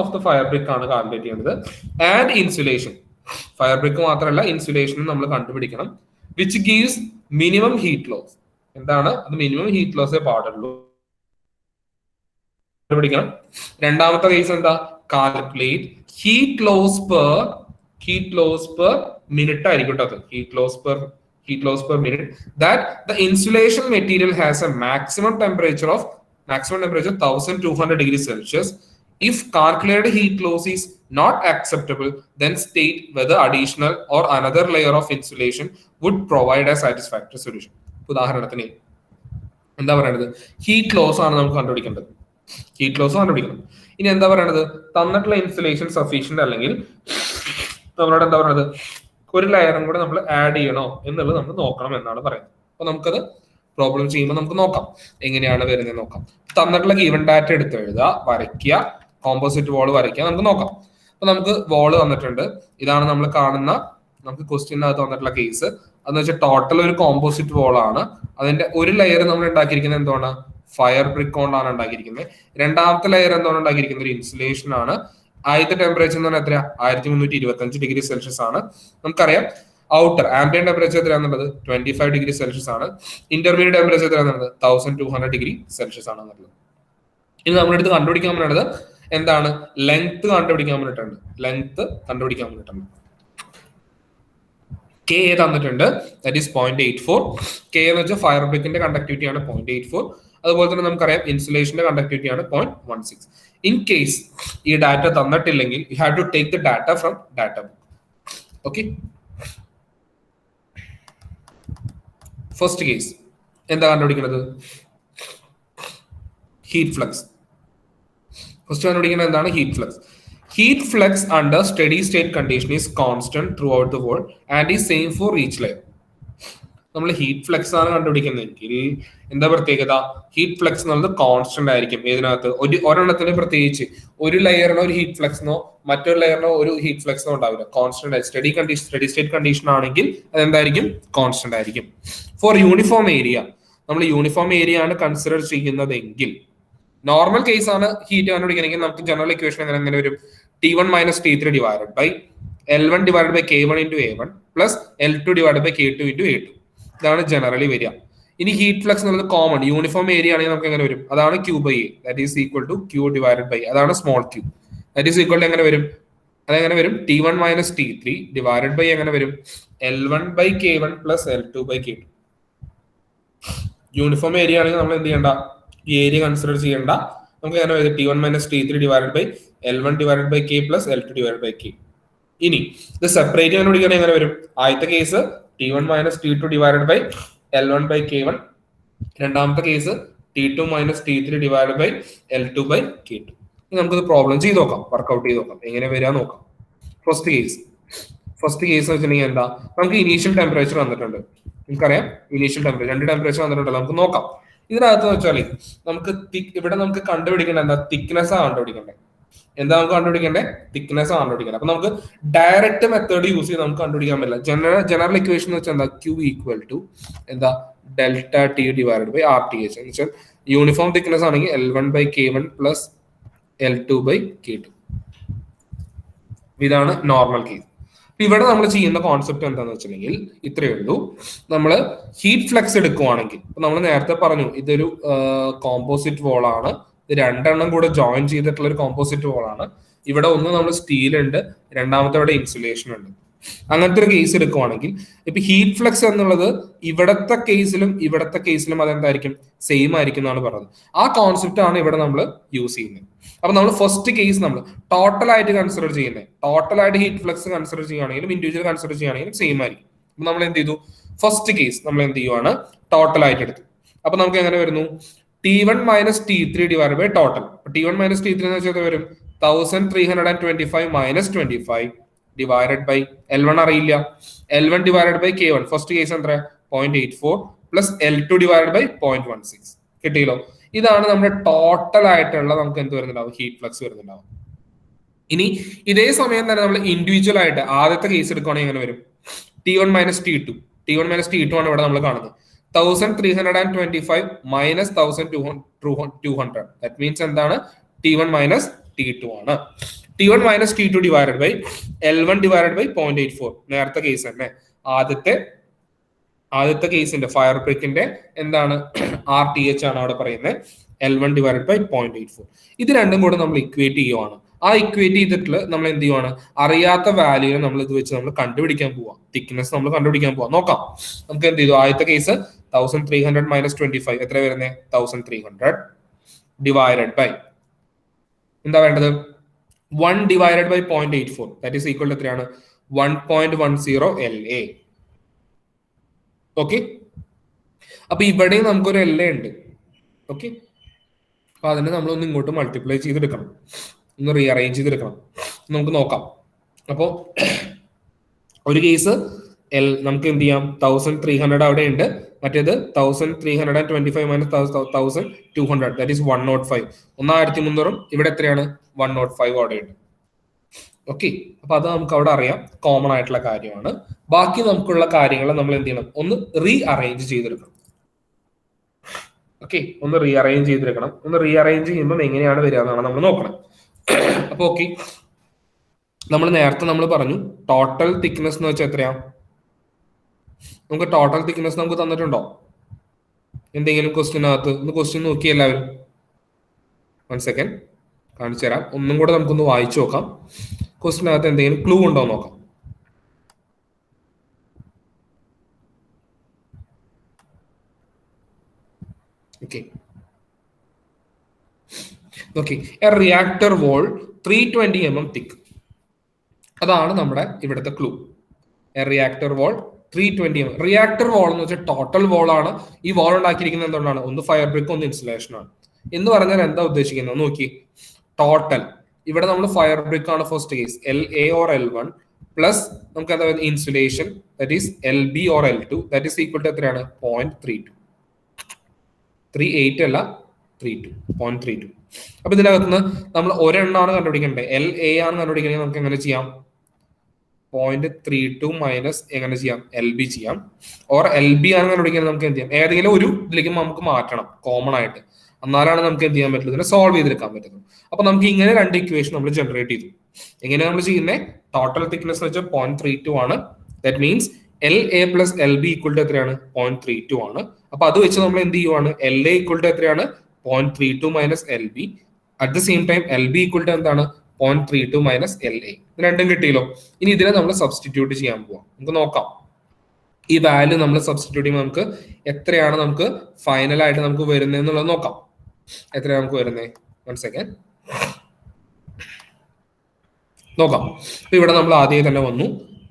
of the fire brick ആണ് കാൽക്കുലേറ്റ് ചെയ്യുന്നത്. ആൻഡ് ഇൻസുലേഷൻ, ഫയർ ബ്രിക്ക് മാത്രമല്ല ഇൻസുലേഷനും നമ്മൾ കണ്ടുപിടിക്കണം. Which gives minimum heat loss. എന്താണ് അത്? മിനിമം ഹീറ്റ് ലോസേ പാടുള്ളൂ കണ്ടുപിടിക്കണം. രണ്ടാമത്തെ കേസ് എന്താ? Calculate heat loss per minute ആയിരിക്കും കേട്ടോ. Heat loss per minute that the insulation material has a maximum temperature 1200 degree Celsius If calculated heat loss is not acceptable, then state whether additional or another layer of insulation would provide a satisfactory solution. ഉദാഹരണത്തിന് എന്താ പറയുന്നത്, heat loss ആണ് നമുക്ക് കണ്ടുപിടിക്കേണ്ടത്. Heat loss കണ്ടുപിടിക്കണം. ഇനി എന്താ പറയണത്, തന്നിട്ടുള്ള ഇൻസുലേഷൻ സഫീഷ്യന്റ് അല്ലെങ്കിൽ നമ്മളോട് എന്താ പറയുന്നത്, ഒരു ലെയറും കൂടെ നമ്മൾ ആഡ് ചെയ്യണോ എന്നുള്ളത് നമ്മൾ നോക്കണം എന്നാണ് പറയുന്നത്. അപ്പൊ നമുക്കത് പ്രോബ്ലം ചെയ്യുമ്പോൾ നമുക്ക് നോക്കാം എങ്ങനെയാണ് വരുന്നത് നോക്കാം. തന്നിട്ടുള്ള ഗീവൻ ഡാറ്റ എടുത്ത് എഴുതുക, വരയ്ക്കുക, കോമ്പോസിറ്റ് വാൾ വരയ്ക്കുക, നമുക്ക് നോക്കാം. അപ്പൊ നമുക്ക് വാള് തന്നിട്ടുണ്ട്, ഇതാണ് നമ്മൾ കാണുന്ന നമുക്ക് ക്വസ്റ്റ്യനകത്ത് വന്നിട്ടുള്ള കേസ്. അതെന്ന് വെച്ചാൽ ടോട്ടൽ ഒരു കോമ്പോസിറ്റ് വാൾ ആണ്. അതിന്റെ ഒരു ലെയർ നമ്മൾ ഉണ്ടാക്കിയിരിക്കുന്നത് എന്താണ്, ഫയർ ബ്രിക്ക് കൊണ്ടാണ് ഉണ്ടാക്കിയിരിക്കുന്നത്. രണ്ടാമത്തെ ലെയർ എന്താണ് ഉണ്ടാക്കിയിരിക്കുന്നത്, ഒരു ഇൻസുലേഷൻ ആണ്. ആദ്യത്തെ ടെമ്പറേച്ചർ എന്ന് പറഞ്ഞാൽ എത്രയാ, 1325 ഡിഗ്രി സെൽഷ്യസ് ആണ്. നമുക്കറിയാം ഔട്ടർ ആംബിയൻ ടെമ്പറേച്ചർ എത്രയാണെന്നുള്ളത് 25 ഡിഗ്രി സെൽഷ്യസ് ആണ്. ഇന്റർമീഡിയറ്റ് ടെമ്പറേച്ചർ എത്രയാണെന്നുള്ളത് 1200 ഡിഗ്രി സെൽഷ്യസ് ആണെന്നുള്ളത്. ഇനി നമ്മുടെ അടുത്ത് കണ്ടുപിടിക്കാൻ വേണ്ടത് എന്താണ്, ലെങ്ത് കണ്ടുപിടിക്കാൻ വേണ്ടിയിട്ടുണ്ട്. ലെങ്ത് കണ്ടുപിടിക്കാൻ വേണ്ടിയിട്ടുണ്ട്. കെ തന്നിട്ടുണ്ട്, ദാറ്റ് ഈസ് 0.84. കെ എന്ന് വെച്ചാൽ ഫയർ ബ്രിക്കിന്റെ കണ്ടക്ടിവിറ്റി ആണ് 0.84. അതുപോലെ തന്നെ നമുക്കറിയാം ഇൻസുലേഷന്റെ കണ്ടക്ടിവിറ്റി ആണ് 0.16. ഇൻ കേസ് ഈ ഡാറ്റ തന്നിട്ടില്ലെങ്കിൽ you have to take the data from data book. Okay, first case എന്താ കണ്ടുപിടിക്കുന്നത്, ഹീറ്റ് ഫ്ലക്സ്. ഫസ്റ്റ് കണ്ടുപിടിക്കുന്നത് എന്താണ്, heat flux. Heat flux under steady state condition is constant throughout the wall and is same for each layer. നമ്മൾ heat flux ആണ് കണ്ടുപിടിക്കുന്നതെങ്കിൽ എന്താ പ്രത്യേകത, heat flux എന്നുള്ളത് constant ആയിരിക്കും. ഇതിനകത്ത് ഒരെണ്ണത്തിന് പ്രത്യേകിച്ച് ഒരു ലെയറിനോ ഒരു ഹീറ്റ് ഫ്ലക്സിനോ മറ്റൊരു ലെയറിനോ ഒരു ഹീറ്റ് ഫ്ലക്സിനോ ഉണ്ടാവില്ല. കോൺസ്റ്റന്റ് ആയി സ്റ്റഡി സ്റ്റേറ്റ് കണ്ടീഷൻ ആണെങ്കിൽ അതെന്തായിരിക്കും, കോൺസ്റ്റന്റ് ആയിരിക്കും. ഫോർ യൂണിഫോം ഏരിയ, നമ്മൾ യൂണിഫോം ഏരിയ ആണ് കൺസിഡർ ചെയ്യുന്നതെങ്കിൽ, നോർമൽ കേസ് ആണ് ഹീറ്റ് കണ്ടുപിടിക്കണമെങ്കിൽ നമുക്ക് ജനറൽ ഇക്വേഷൻ എങ്ങനെ വരും, T1 minus T3 divided by L1 divided by K1 into A1 plus L2 divided by K2 into A2. ഇതാണ് ജനറലി വരിക. ഇനി ഹീറ്റ് ഫ്ലക്സ് എന്നുള്ളത് കോമൺ യൂണിഫോം ഏരിയ ആണെങ്കിൽ നമുക്ക് എങ്ങനെ വരും, അതാണ് Q by A, that is equal to Q divided by, അതാണ് small q, that is equal to എങ്ങനെ വരും, അതെങ്ങനെ വരും, T1 minus T3 divided by എങ്ങനെ വരും, L1 by K1 plus L2 by K2. Uniform area ആണെങ്കിൽ നമ്മൾ എന്ത് ചെയ്യണ്ട, ഈ ഏരിയ കൺസിഡർ ചെയ്യേണ്ട. നമുക്ക് എങ്ങനെ വരും, T1 minus T3 divided by L1 divided by K plus L2 divided by K. ഇനി ഇത് സെപ്പറേറ്റ് കണ്ടുപിടിക്കുകയാണെങ്കിൽ എങ്ങനെ വരും, ആദ്യത്തെ case T1 minus T2 divided by L1 by K1, രണ്ടാമത്തെ case T2 minus T3 divided by L2 by K2. ഇനി നമുക്കിത് problem ചെയ്ത് നോക്കാം, വർക്ക്ഔട്ട് ചെയ്ത് നോക്കാം എങ്ങനെ വരിക നോക്കാം. ഫസ്റ്റ് കേസ് വെച്ചിട്ടുണ്ടെങ്കിൽ എന്താ, നമുക്ക് ഇനീഷ്യൽ ടെമ്പറേച്ചർ വന്നിട്ടുണ്ട്. നമുക്കറിയാം ഇനീഷ്യൽ ടെമ്പറേച്ചർ, രണ്ട് ടെമ്പറേച്ചർ വന്നിട്ടുണ്ടല്ലോ, നമുക്ക് നോക്കാം. ഇതിനകത്ത് വെച്ചാൽ നമുക്ക് ഇവിടെ നമുക്ക് കണ്ടുപിടിക്കേണ്ട എന്താ, തിക്നെസ് ആണ് കണ്ടുപിടിക്കേണ്ടത്. എന്താ നമുക്ക് കണ്ടുപിടിക്കേണ്ടത്, തിക്നെസ് ആണ് കണ്ടുപിടിക്കേണ്ടത്. അപ്പൊ നമുക്ക് ഡയറക്റ്റ് മെത്തേഡ് യൂസ് ചെയ്ത് നമുക്ക് കണ്ടുപിടിക്കാൻ പറ്റില്ല. ജനറൽ ഇക്വേഷൻ എന്ന് വെച്ചാൽ എന്താ, Q ഈക്വൽ ടു എന്താ, delta T divided by RTH എന്ന് വെച്ചാൽ യൂണിഫോം തിക്നെസ് ആണെങ്കിൽ L1 by K1 plus L2 by K2. ഇതാണ് നോർമൽ കേസ്. ഇവിടെ നമ്മൾ ചെയ്യുന്ന കോൺസെപ്റ്റ് എന്താണെന്ന് വെച്ചിട്ടുണ്ടെങ്കിൽ ഇത്രയേ ഉള്ളൂ. നമ്മൾ ഹീറ്റ് ഫ്ലക്സ് എടുക്കുവാണെങ്കിൽ, ഇപ്പൊ നമ്മൾ നേരത്തെ പറഞ്ഞു ഇതൊരു കോമ്പോസിറ്റ് വോൾ ആണ്, ഇത് രണ്ടെണ്ണം കൂടെ ജോയിൻ ചെയ്തിട്ടുള്ള ഒരു കോമ്പോസിറ്റ് വോൾ ആണ്. ഇവിടെ ഒന്ന് നമ്മൾ സ്റ്റീൽ ഉണ്ട്, രണ്ടാമത്തെ ഇവിടെ ഇൻസുലേഷൻ ഉണ്ട്. അങ്ങനത്തെ ഒരു കേസ് എടുക്കുവാണെങ്കിൽ ഇപ്പൊ ഹീറ്റ് ഫ്ലക്സ് എന്നുള്ളത് ഇവിടത്തെ കേസിലും അതെന്തായിരിക്കും, സെയിം ആയിരിക്കും എന്നാണ് പറഞ്ഞത്. ആ കോൺസെപ്റ്റ് ആണ് ഇവിടെ നമ്മൾ യൂസ് ചെയ്യുന്നത്. അപ്പൊ നമ്മൾ ഫസ്റ്റ് കേസ് നമ്മൾ ടോട്ടൽ ആയിട്ട് കൺസിഡർ ചെയ്യുന്നത്, ടോട്ടൽ ആയിട്ട് ഹീറ്റ് ഫ്ലക്സ് കൺസിഡർ ചെയ്യുകയാണെങ്കിലും ഇൻഡിവിജ്വൽ കൺസിഡർ ചെയ്യുകയാണെങ്കിലും സെയിം ആയിരിക്കും. അപ്പൊ നമ്മൾ എന്ത് ചെയ്തു, ഫസ്റ്റ് കേസ് നമ്മൾ എന്ത് ചെയ്യുവാണ്, ടോട്ടൽ ആയിട്ട് എടുത്തു. അപ്പൊ നമുക്ക് എങ്ങനെ വരുന്നു, T1 minus T3 divided by total. T1 minus T3 എന്ന് വെച്ചാൽ വരും 1325 minus 25 divided by L1 അറിയില്ല, L1 divided by K1 first case എത്ര 0.84 പ്ലസ് L2 divided by 0.16 കിട്ടിയല്ലോ. ഇതാണ് നമ്മുടെ ടോട്ടൽ ആയിട്ടുള്ള നമുക്ക് എന്ത് വരുന്നുണ്ടാവും, ഹീറ്റ് ഫ്ലക്സ് വരുന്നുണ്ടാവും. ഇനി ഇതേ സമയം തന്നെ നമ്മൾ ഇൻഡിവിജ്വൽ ആയിട്ട് ആദ്യത്തെ കേസ് എടുക്കുകയാണെങ്കിൽ എങ്ങനെ വരും, T1 minus T2 ആണ് ഇവിടെ നമ്മൾ കാണുന്നത്. 1325 minus 1200, that means എന്താണ്, T1 minus T2 ആണ്. T1 minus T2 divided by L1 divided by 0.84, നേരത്തെ കേസ് തന്നെ. ആദ്യത്തെ കേസിന്റെ ഫയർ ബ്രിക്കിന്റെ എന്താണ് RTH ആണ് അവിടെ പറയുന്നത്, L1 divided by 0.84. ഇത് രണ്ടും കൂടെ നമ്മൾ ഇക്വേറ്റ് ചെയ്യുവാണ്. ആ ഇക്വേറ്റ് ചെയ്തിട്ട് നമ്മൾ എന്ത് ചെയ്യുവാണ്, അറിയാത്ത വാല്യൂ നമ്മൾ ഇത് വെച്ച് നമ്മൾ കണ്ടുപിടിക്കാൻ പോവാം, തിക്നെസ് നമ്മൾ കണ്ടുപിടിക്കാൻ പോവാം. നോക്കാം നമുക്ക് എന്ത് ചെയ്തു, ആദ്യത്തെ കേസ് 1300 minus 25 എത്ര വരുന്നത്, 1300 ഡിവൈഡഡ് ബൈ എന്താ വേണ്ടത്? 1 divided by 0.84 that is equal to എത്രയാണ്? 1.10 LA. ഓക്കെ, അപ്പൊ ഇവിടെയും നമുക്കൊരു LA ഉണ്ട്. ഓക്കെ, അപ്പൊ അതിനെ നമ്മളൊന്ന് ഇങ്ങോട്ട് മൾട്ടിപ്ലൈ ചെയ്തെടുക്കണം, ഒന്ന് റീഅറേഞ്ച് ചെയ്തെടുക്കണം. നമുക്ക് നോക്കാം. അപ്പോൾ ഒരു കേസ് നമുക്ക് എന്ത് ചെയ്യാം? 1300 അവിടെ ഉണ്ട്, മറ്റേത് 1325 മൈനസ് 1200 ദാറ്റ് ഈസ് 105. 1300 ഇവിടെ എത്രയാണ്? 105 അവിടെ ഉണ്ട്. ഓക്കെ, അപ്പൊ അത് നമുക്ക് അവിടെ അറിയാം, കോമൺ ആയിട്ടുള്ള കാര്യമാണ്. ബാക്കി നമുക്കുള്ള കാര്യങ്ങൾ നമ്മൾ എന്ത് ചെയ്യണം? ഒന്ന് റീഅറേഞ്ച് ചെയ്തെടുക്കണം. ഓക്കെ, ഒന്ന് റീഅറേഞ്ച് ചെയ്തെടുക്കണം. ഒന്ന് റീഅറേഞ്ച് ചെയ്യുമ്പോൾ എങ്ങനെയാണ് വരിക എന്നാണ് നമ്മൾ നോക്കണം. അപ്പൊ ഓക്കെ, നമ്മൾ നേരത്തെ പറഞ്ഞു ടോട്ടൽ തിക്നെസ് എന്ന് വെച്ചാൽ എത്രയാ? നമുക്ക് ടോട്ടൽ തിക്നെസ് നമുക്ക് തന്നിട്ടുണ്ടോ എന്തെങ്കിലും ക്വസ്റ്റ്യനകത്ത്? ഒന്ന് ക്വസ്റ്റ്യൻ നോക്കി എല്ലാവരും. 1 സെക്കൻഡ് കാണിച്ചു തരാം. ഒന്നും കൂടെ നമുക്കൊന്ന് വായിച്ചു നോക്കാം. ക്വസ്റ്റ്യനകത്ത് എന്തെങ്കിലും ക്ലൂ ഉണ്ടോ നോക്കാം. Okay, a reactor wall 320 mm thick. അതാണ് നമ്മുടെ ഇവിടുത്തെ clue. A reactor wall 320 mm. Reactor wall എന്ന് വെച്ചാൽ ടോട്ടൽ വോൾ ആണ്. ഈ വോൾ ഉണ്ടാക്കിയിരിക്കുന്നത് എന്തുകൊണ്ടാണ്? ഒന്ന് ഫയർ ബ്രിക്ക്, ഒന്ന് ഇൻസുലേഷൻ ആണ്. എന്ന് പറഞ്ഞാൽ എന്താ ഉദ്ദേശിക്കുന്നത് നോക്കി. ടോട്ടൽ ഇവിടെ നമ്മൾ ഫയർ ബ്രിക്ക് ആണ് first case, LA or L1 plus നമുക്ക് എന്താ insulation that is LB or L2 that is equal to എത്രയാണ്? 0.32. 38 അല്ല, 32, 0.32. അപ്പൊ ഇതിനകത്തുനിന്ന് നമ്മൾ ഒരെണ്ണമാണ് കണ്ടുപിടിക്കേണ്ടത്. LA ആണ് കണ്ടുപിടിക്കണമെങ്കിൽ നമുക്ക് എങ്ങനെ ചെയ്യാം? 0.32 മൈനസ് എങ്ങനെ ചെയ്യാം? LB ചെയ്യാം. ഓർ LB ആണ് കണ്ടുപിടിക്കുന്നത് നമുക്ക് എന്ത് ചെയ്യാം? ഏതെങ്കിലും ഒരു ഇതിലേക്ക് നമുക്ക് മാറ്റണം കോമൺ ആയിട്ട്, എന്നാലാണ് നമുക്ക് എന്ത് ചെയ്യാൻ പറ്റുന്നത്? ഇതിനെ സോൾവ് ചെയ്തെടുക്കാൻ പറ്റുന്നത്. അപ്പൊ നമുക്ക് ഇങ്ങനെ രണ്ട് ഇക്വേഷൻ നമ്മൾ ജനറേറ്റ് ചെയ്തു. എങ്ങനെയാണ് നമ്മൾ ചെയ്യുന്നത്? ടോട്ടൽ തിക്നെസ് എന്ന് വെച്ചാൽ 0.32 ആണ്. That means LA plus LB equal to എത്രയാണ്? 0.32 ആണ്. അപ്പൊ അത് വെച്ച് നമ്മൾ എന്ത് ചെയ്യുവാണ്? LA ഈക്വൽ ടു എത്രയാണ്? 0.32 minus LB. At the same time LB equal to എന്താണ്? 0.32 മൈനസ് LA. ഇത് രണ്ടും കിട്ടിയല്ലോ. ഇനി ഇതിനെ നമ്മൾ സബ്സ്റ്റിറ്റ്യൂട്ട് ചെയ്യാൻ പോവാം. നമുക്ക് നോക്കാം ഈ വാല്യൂ നമ്മൾ സബ്സ്റ്റിറ്റ്യൂട്ട് ചെയ്യുമ്പോൾ നമുക്ക് എത്രയാണ് നമുക്ക് ഫൈനൽ ആയിട്ട് നമുക്ക് വരുന്നത് എന്നുള്ളത് നോക്കാം. എത്രയാണ് നമുക്ക് വരുന്നത്? 1 സെക്കൻഡ് നോക്കാം. അപ്പൊ ഇവിടെ നമ്മൾ ആദ്യം തന്നെ വന്നു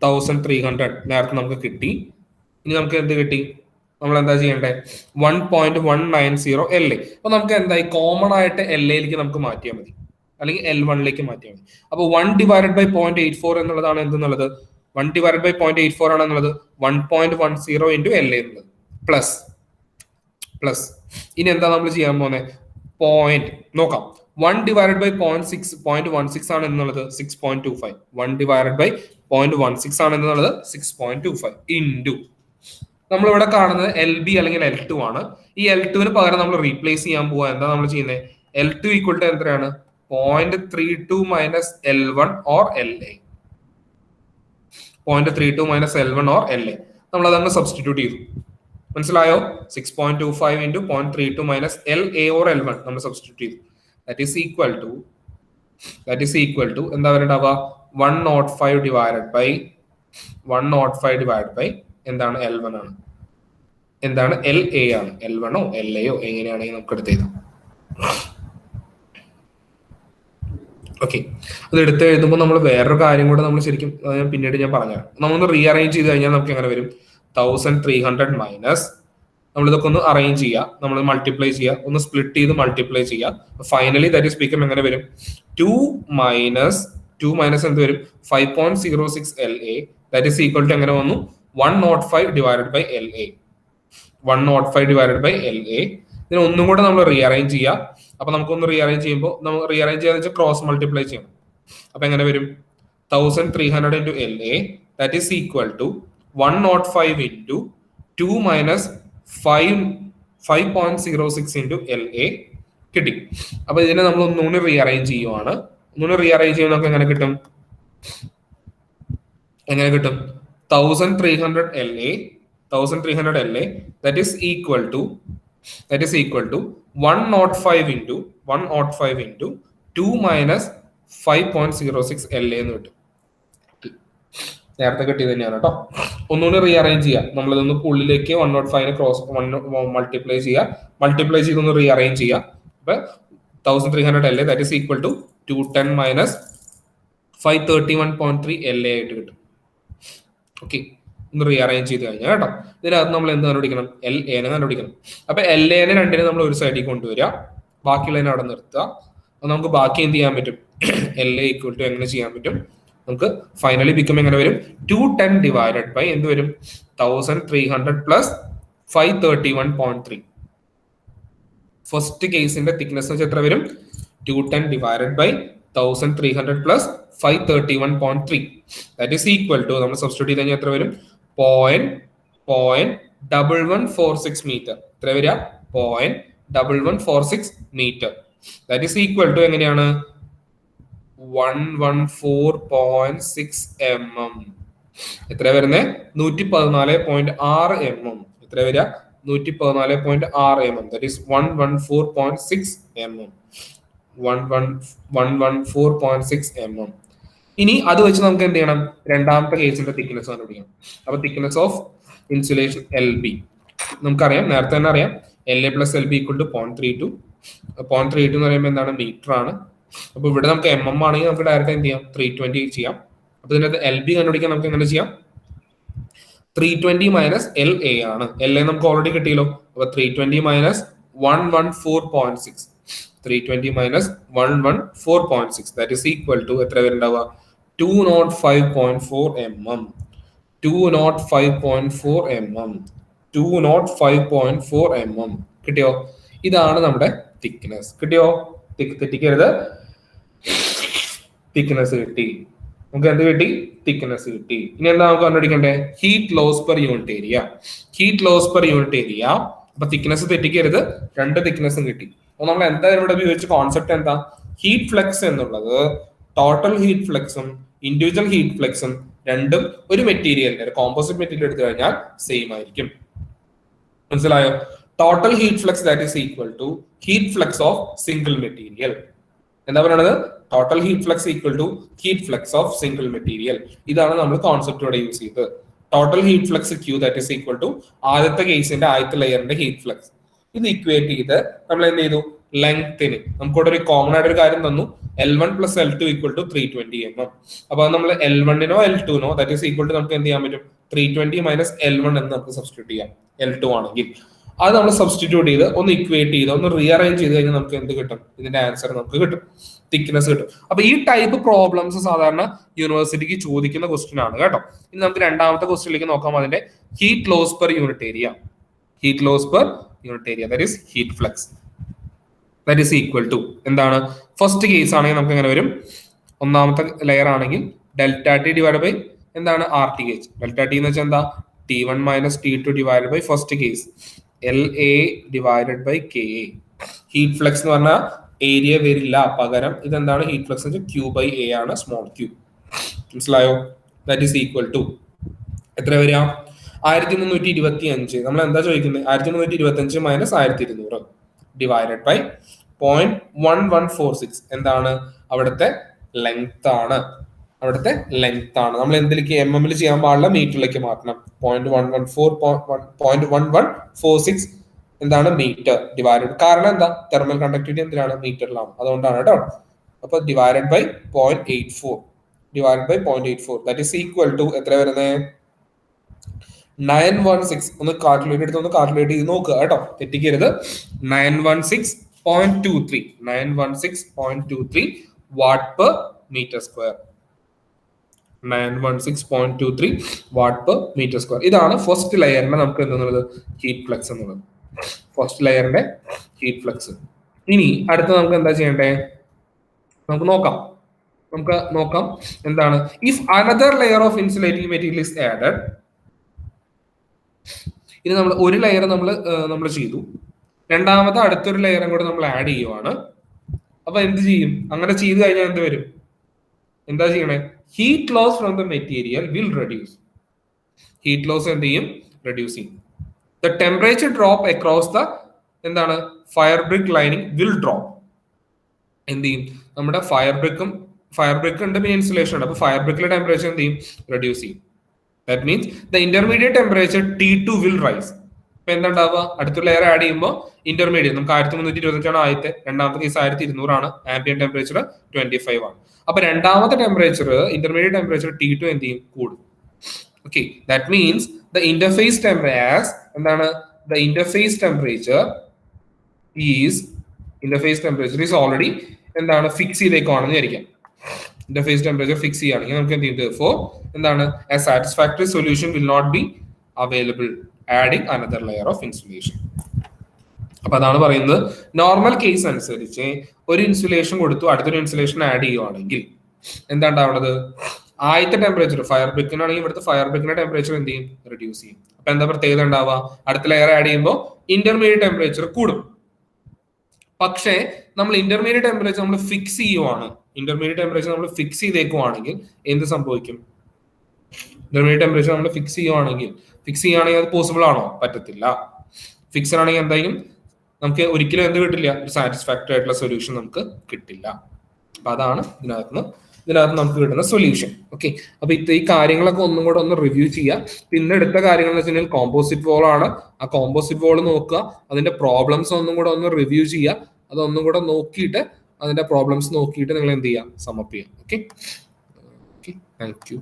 1300 നേരത്തെ നമുക്ക് കിട്ടി. ഇനി നമുക്ക് എന്ത് കിട്ടി? നമ്മൾ എന്താ ചെയ്യേണ്ടത്? 1.190 LA. അപ്പൊ നമുക്ക് എന്തായി? കോമൺ ആയിട്ട് LAയിലേക്ക് നമുക്ക് മാറ്റിയാൽ മതി, അല്ലെങ്കിൽ L1ലേക്ക് മാറ്റിയാൽ മതി. അപ്പൊ 1 ഡിവൈഡഡ് ബൈ 0.84 എന്നുള്ളതാണ് എന്തെന്നുള്ളത്? 1 ഡിവൈഡഡ് ബൈ 0.84 ആണ് എന്നുള്ളത് 1.10 ഇൻറ്റു LA എന്നുള്ളത് പ്ലസ് ഇനി എന്താ നമ്മൾ ചെയ്യാൻ പോകുന്നത്? പോയിന്റ് നോക്കാം. 1 ഡിവൈഡഡ് ബൈ 0.16 ആണ് എന്നുള്ളത് 6.25. 1 ഡിവൈഡഡ് ബൈ 0.16 ആണ് എന്നുള്ളത് 6.25 ഇൻറ്റു നമ്മൾ ഇവിടെ കാണുന്നത് LB അല്ലെങ്കിൽ L2 ആണ്. ഈ L2ന് പകരം നമ്മൾ റീപ്ലേസ് ചെയ്യാൻ പോവാ. എന്താ നമ്മൾ ചെയ്യുന്നത്? L2 ഈക്വൽ ടു എത്രയാണ്? 0.32 minus L1 or LA. 0.32 minus L1 or LA. നമ്മൾ അതങ്ങ് സബ്സ്റ്റിറ്റ്യൂട്ട് ചെയ്തു. മനസ്സിലായോ? 6.25 into 0.32 minus LA or L1 നമ്മൾ സബ്സ്റ്റിറ്റ്യൂട്ട് ചെയ്തു. ദാറ്റ് ഈസ് ഈക്വൽ ടു എന്താ വരേണ്ടവ? 105 ഡിവൈഡഡ് ബൈ എന്താണ്? L1 ആണ്. എന്താണ്? LA ആണ്. L1 ഓ LA ഓ എങ്ങനെയാണെങ്കിൽ നമുക്ക് എടുത്ത് എഴുതാം. ഓക്കെ, അത് എടുത്ത് എഴുതുമ്പോൾ നമ്മൾ വേറൊരു കാര്യം കൂടെ നമ്മൾ ശരിക്കും പിന്നീട് ഞാൻ പറഞ്ഞുതരാം. നമ്മളൊന്ന് റീഅറേഞ്ച് ചെയ്ത് കഴിഞ്ഞാൽ നമുക്ക് എങ്ങനെ വരും? 1300 മൈനസ് നമ്മളിതൊക്കെ ഒന്ന് അറേഞ്ച് ചെയ്യുക, നമ്മൾ മൾട്ടിപ്ലൈ ചെയ്യുക, ഒന്ന് സ്പ്ലിറ്റ് ചെയ്ത് മൾട്ടിപ്ലൈ ചെയ്യുക. ഫൈനലി ദാറ്റ് ഈസ് ബിക്കം എങ്ങനെ വരും? 2 മൈനസ് എന്ത് വരും? 5.06 LA that is equal to എങ്ങനെ വന്നു? 105 divided by LA. 105 divided by LA. ഇതിന് ഒന്നും കൂടെ നമ്മൾ റീഅറേഞ്ച് ചെയ്യുക. അപ്പൊ നമുക്കൊന്ന് റീഅറേഞ്ച് ചെയ്യുമ്പോൾ നമ്മൾ റീഅറേഞ്ച് ചെയ്യാന്ന് വെച്ചാൽ ക്രോസ് മൾട്ടിപ്ലൈ ചെയ്യണം. അപ്പൊ എങ്ങനെ വരും? 1300 into LA that is equal to 105 into 2 minus 5.06 into LA കിട്ടി. അപ്പൊ ഇതിനെ നമ്മൾ ഒന്നുകൂടി റീഅറേഞ്ച് ചെയ്യുവാണ്. ഒന്നുകൂടി റീഅറേഞ്ച് ചെയ്യുമ്പോൾ നമുക്ക് എങ്ങനെ കിട്ടും? 1300 LA that is equal to 105 into 2 minus 5.06 LA എന്ന് കിട്ടും. നേരത്തെ കിട്ടിയത് തന്നെയാണ് കേട്ടോ. ഒന്നുകൂടി റീഅറേഞ്ച് ചെയ്യാം. നമ്മളിതൊന്ന് ഉള്ളിലേക്ക് 105 ക്രോസ് മൾട്ടിപ്ലൈ ചെയ്തൊന്ന് റീഅറേഞ്ച് ചെയ്യാം. അപ്പൊ 1300 LA that is equal to 210 minus 531.3 LA ആയിട്ട് കിട്ടും. ഓക്കെ, ഒന്ന് റീഅറേഞ്ച് ചെയ്ത് കഴിഞ്ഞാൽ കേട്ടോ. ഇതിനകത്ത് നമ്മൾ എന്ത് കണ്ടുപിടിക്കണം? LA കണ്ടുപിടിക്കണം. അപ്പൊ LA രണ്ടിനെ നമ്മൾ ഒരു സൈഡിൽ കൊണ്ടുവരിക, ബാക്കിയുള്ളതിനെ അവിടെ നിർത്തുക. അപ്പൊ നമുക്ക് ബാക്കി എന്ത് ചെയ്യാൻ പറ്റും? LA ഈക്വൽ ടു എങ്ങനെ ചെയ്യാൻ പറ്റും? നമുക്ക് ഫൈനലി ബിക്കം എങ്ങനെ വരും? 210 ഡിവൈഡഡ് ബൈ എന്ത് വരും? 1300 പ്ലസ് 531.3. ഫസ്റ്റ് കേസിന്റെ തിക്നെസ് വെച്ച് എത്ര വരും? 210 divided by 1300 plus 531.3. That is equal to നമ്മൾ സബ്സ്റ്റിറ്റ്യൂട്ട് ചെയ്ത് കഴിഞ്ഞാൽ എത്ര വരും? 0.1146 മീറ്റർ. എത്ര വരിക? 0.1146 metre. That is equal to എങ്ങനെയാണ്? 114.6 mm. എത്ര വരുന്നത്? 114.6 mm. എത്ര വരിക? 114.6 mm. That is 114.6 mm. 114.6 mm. ഇനി അത് വെച്ച് നമുക്ക് എന്ത് ചെയ്യണം? രണ്ടാമത്തെ കേസിന്റെ തിക്നെസ് കണ്ടുപിടിക്കണം. അപ്പൊ തിക്നെസ് ഓഫ് ഇൻസുലേഷൻ LB നമുക്കറിയാം, നേരത്തെ തന്നെ അറിയാം. LA plus LB equal to 0.32. 0.32 എന്ന് പറയുമ്പോൾ എന്താണ്? മീറ്റർ ആണ്. അപ്പൊ ഇവിടെ നമുക്ക് MM ആണെങ്കിൽ നമുക്ക് ഡയറക്റ്റ് എന്ത് ചെയ്യാം? 320 ചെയ്യാം. അപ്പൊ ഇതിനകത്ത് LB കണ്ടുപിടിക്കാൻ നമുക്ക് എങ്ങനെ ചെയ്യാം? 320 മൈനസ് LA ആണ്. LA നമുക്ക് ഓൾറെഡി കിട്ടിയല്ലോ. അപ്പൊ 320 minus 114.6. 320 minus 114.6 that is equal to എത്ര വരുന്നുണ്ടാവുക? 205.4 mm. 205.4 mm. 205.4 mm. കിട്ടിയോ? ഇതാണ് നമ്മുടെ തിക്നെസ്. കിട്ടിയോ? തെറ്റിക്കരുത്. തിക്നെസ് കിട്ടി. നമുക്ക് എന്ത് കിട്ടി? തിക്നെസ് കിട്ടി. ഇനി എന്താ നമുക്ക് കണ്ടുപിടിക്കണ്ടേ? Heat loss per unit area. Heat loss per unit area. അപ്പൊ തിക്നെസ് തെറ്റിക്കരുത്, രണ്ട് തിക്നെസ്സും കിട്ടി. അപ്പൊ നമ്മൾ എന്താ ഇവിടെ ഉപയോഗിച്ച കോൺസെപ്റ്റ് എന്താ? ഹീറ്റ് ഫ്ലക്സ് എന്നുള്ളത് ടോട്ടൽ ഹീറ്റ് ഫ്ലക്സും ഇൻഡിവിജ്വൽ ഹീറ്റ് ഫ്ലക്സും രണ്ടും ഒരു മെറ്റീരിയലിന്റെ, ഒരു കോമ്പോസിറ്റ് മെറ്റീരിയൽ എടുത്തു കഴിഞ്ഞാൽ സെയിം ആയിരിക്കും. മനസ്സിലായോ? Total heat flux that is equal to heat flux of single material. എന്താ പറയുന്നത്? Total heat flux equal to heat flux of single material. ഇതാണ് നമ്മൾ കോൺസെപ്റ്റോടെ യൂസ് ചെയ്തത്. Total heat flux Q that is equal to ആദ്യത്തെ കേസിന്റെ ആദ്യത്തെ ലെയറിന്റെ ഹീറ്റ് ഫ്ലക്സ്. ഇത് ഇക്വേറ്റ് ചെയ്ത് നമ്മൾ എന്ത് ചെയ്തു? ലെങ്ത്തിന് നമുക്കിവിടെ ഒരു കോമൺ ആയിട്ട് ഒരു കാര്യം തന്നു. L1 plus L2 equal to 320 mm. അപ്പൊ നമ്മൾ L1നോ L2നോ ദാറ്റ് ഈസ് ഈക്വൽ ടു നമുക്ക് എന്ത് ചെയ്യാൻ പറ്റും? 320 മൈനസ് L1 എന്ന് നമുക്ക് സബ്സ്റ്റിറ്റ്യൂട്ട് ചെയ്യാം. L2 ആണെങ്കിൽ അത് നമ്മൾ സബ്സ്റ്റിറ്റ്യൂട്ട് ചെയ്ത് ഒന്ന് ഇക്വേറ്റ് ചെയ്ത് ഒന്ന് റീഅറേഞ്ച് ചെയ്ത് കഴിഞ്ഞാൽ നമുക്ക് എന്ത് കിട്ടും? ഇതിന്റെ ആൻസർ നമുക്ക് കിട്ടും, തിക്നെസ് കിട്ടും. അപ്പൊ ഈ ടൈപ്പ് പ്രോബ്ലംസ് സാധാരണ യൂണിവേഴ്സിറ്റിക്ക് ചോദിക്കുന്ന ക്വസ്റ്റ്യൻ ആണ് കേട്ടോ. ഇനി നമുക്ക് രണ്ടാമത്തെ ക്വസ്റ്റ്യനിലേക്ക് നോക്കാം. അതിന്റെ heat loss per unit area. Heat loss per unit area that is heat flux that is equal to എന്താണ്? ഫസ്റ്റ് കേസ് ആണെങ്കിൽ നമുക്ക് എങ്ങനെ വരും? ഒന്നാമത്തെ ലെയർ ആണെങ്കിൽ ഡെൽറ്റ ടി ഡിവൈഡ് ബൈ എന്താണ്? RTH. ഡെൽറ്റ ടി എന്ന് വെച്ചാൽ എന്താ? T1 minus T2 divide by first case LA divided by KA. Heat flux എന്ന് പറഞ്ഞാൽ ഏരിയ വരില്ല, പകരം ഇതെന്താണ്? Heat flux Q by A ആണ്, സ്മോൾ q. മനസ്സിലായോ? ദാറ്റ് ഈസ് ഈക്വൽ ടു എത്ര വരിക? 1325. നമ്മൾ എന്താ ചോദിക്കുന്നത്? 1325 മൈനസ് 1200 ഡിവൈഡഡ് ബൈ 0.1146 എന്താണ്? അവിടുത്തെ ലെങ്ത് ആണ്. അവിടുത്തെ ലെങ്ത് ആണ്. നമ്മൾ എന്തിലേക്ക്? MM ചെയ്യാൻ പാടില്ല, മീറ്ററിലേക്ക് മാറ്റണം. 0.1146 എന്താണ്? Metre divided. കാരണം എന്താ? തെർമൽ കണ്ടക്ടിവിറ്റി എന്തിനാണ്? മീറ്ററിലാണ്. അതുകൊണ്ടാണ് കേട്ടോ. അപ്പൊ divided by 0.84 divided by 0.84 that is equal to എത്ര വരുന്നത്? 916. ഒന്ന് കാൽക്കുലേറ്റ് എടുത്ത് ഒന്ന് കാൽക്കുലേറ്റ് ചെയ്ത് നോക്കുക കേട്ടോ, തെറ്റിക്കരുത്. 916.23 916.23 watt per metre square. 916.23 watt per metre square. ഇതാണ് ഫസ്റ്റ് ലെയറിന്റെ നമുക്ക് എന്തെന്നുള്ളത്? ഹീറ്റ് ഫ്ലക്സ് എന്നുള്ളത്. ഫസ്റ്റ് ലെയറിന്റെ ഹീറ്റ് ഫ്ലക്സ്. ഇനി അടുത്ത നമുക്ക് എന്താ ചെയ്യണ്ടേ? നമുക്ക് നോക്കാം എന്താണ്? If another layer of insulating material is added. ഇനി നമ്മൾ ഒരു ലെയർ നമ്മൾ ചെയ്തു, രണ്ടാമത്തെ അടുത്തൊരു ലെയറും കൂടെ നമ്മൾ ആഡ് ചെയ്യുവാണ്. അപ്പൊ എന്ത് ചെയ്യും? അങ്ങനെ ചെയ്ത് കഴിഞ്ഞാൽ എന്ത് വരും? എന്താ ചെയ്യണേ? Heat loss from the material will reduce. Heat loss എന്ത് ചെയ്യും? റെഡ്യൂസ് ചെയ്യും. The temperature drop across the എന്താണ്? Fire brick lining will drop. എന്ത് ചെയ്യും? നമ്മുടെ ഫയർ ബ്രിക്ക് ഉണ്ട്, പിന്നെ ഇൻസുലേഷൻ ഉണ്ട്. അപ്പൊ ഫയർ ബ്രിക്കിലെ ടെമ്പറേച്ചർ എന്ത് ചെയ്യും? റെഡ്യൂസ് ചെയ്യും. That means the intermediate temperature T2 will rise. അപ്പൊ എന്താ ഉണ്ടാവുക? അടുത്തുള്ള എയർ ആഡ് ചെയ്യുമ്പോൾ ഇന്റർമീഡിയറ്റ് നമുക്ക് 1325 ആദ്യത്തെ, രണ്ടാമത്തെ കേസ് 1200 ആംബിയൻ ടെമ്പറേച്ചർ 25 ആണ്. അപ്പൊ രണ്ടാമത്തെ ടെമ്പറേച്ചർ, ഇന്റർമീഡിയറ്റ് ടെമ്പറേച്ചർ T2 എന്ത് ചെയ്യും? കൂടും. Okay, that means the interface temperature എന്താണ്? The interface temperature is already എന്താണ്? ഫിക്സ് ചെയ്തേക്കുവാണെന്ന് വിചാരിക്കാം. ഇന്റർഫേസ് ടെമ്പറേച്ചർ ഫിക്സ് ചെയ്യുകയാണെങ്കിൽ നമുക്ക് എന്ത് ചെയ്യും? ഫോർ എന്താണ്? A satisfactory solution will not be available adding another layer of insulation. അപ്പൊ അതാണ് പറയുന്നത്, നോർമൽ കേസ് അനുസരിച്ച് ഒരു ഇൻസുലേഷൻ കൊടുത്തു അടുത്തൊരു ഇൻസുലേഷൻ ആഡ് ചെയ്യുവാണെങ്കിൽ എന്താ ഉണ്ടാവുന്നത്? ആദ്യത്തെ ടെമ്പറേച്ചർ ഫയർ ബ്രിക്കിനാണെങ്കിൽ ഇവിടുത്തെ ഫയർ ബ്രിക്കിന്റെ ടെമ്പറേച്ചർ എന്ത് ചെയ്യും? റിഡ്യൂസ് ചെയ്യും. അപ്പൊ എന്താ പ്രത്യേകത ഉണ്ടാവുക? അടുത്ത ലെയർ ആഡ് ചെയ്യുമ്പോൾ ഇന്റർമീഡിയറ്റ് ടെമ്പറേച്ചർ കൂടും. പക്ഷേ നമ്മൾ ഇന്റർമീഡിയറ്റ് ടെമ്പറേച്ചർ നമ്മൾ ഫിക്സ് ചെയ്യുവാണ്, ഇന്റർമീഡിയറ്റ് ടെമ്പറേച്ചർ നമ്മൾ ഫിക്സ് ചെയ്തേക്കുവാണെങ്കിൽ എന്ത് സംഭവിക്കും? ഇന്റർമീഡിയറ്റ് ടെമ്പറേച്ചർ നമ്മൾ ഫിക്സ് ചെയ്യുകയാണെങ്കിൽ അത് പോസിബിൾ ആണോ? പറ്റത്തില്ല. ഫിക്സഡ് ആണെങ്കിൽ എന്തായാലും നമുക്ക് ഒരിക്കലും എന്ത് കിട്ടില്ല? ഒരു സാറ്റിസ്ഫാക്ടറി ആയിട്ടുള്ള സൊല്യൂഷൻ നമുക്ക് കിട്ടില്ല. അപ്പൊ അതാണ് ഇതിനകത്ത് നമുക്ക് കിട്ടുന്ന സൊല്യൂഷൻ. ഓക്കെ, അപ്പൊ ഈ കാര്യങ്ങളൊക്കെ ഒന്നും കൂടെ ഒന്ന് റിവ്യൂ ചെയ്യുക. പിന്നെ എടുത്ത കാര്യങ്ങൾ എന്ന് വെച്ചാൽ കോമ്പോസിറ്റ് വോൾ ആണ്. ആ കോമ്പോസിറ്റ് വോൾ നോക്കുക, അതിന്റെ പ്രോബ്ലംസ് ഒന്നും കൂടെ ഒന്ന് റിവ്യൂ ചെയ്യുക. അതൊന്നും കൂടെ നോക്കിയിട്ട് അതിന്റെ പ്രോബ്ലംസ് നോക്കിയിട്ട് നിങ്ങൾ എന്ത് ചെയ്യുക? സമപ്പ് ചെയ്യുക. Okay, thank you.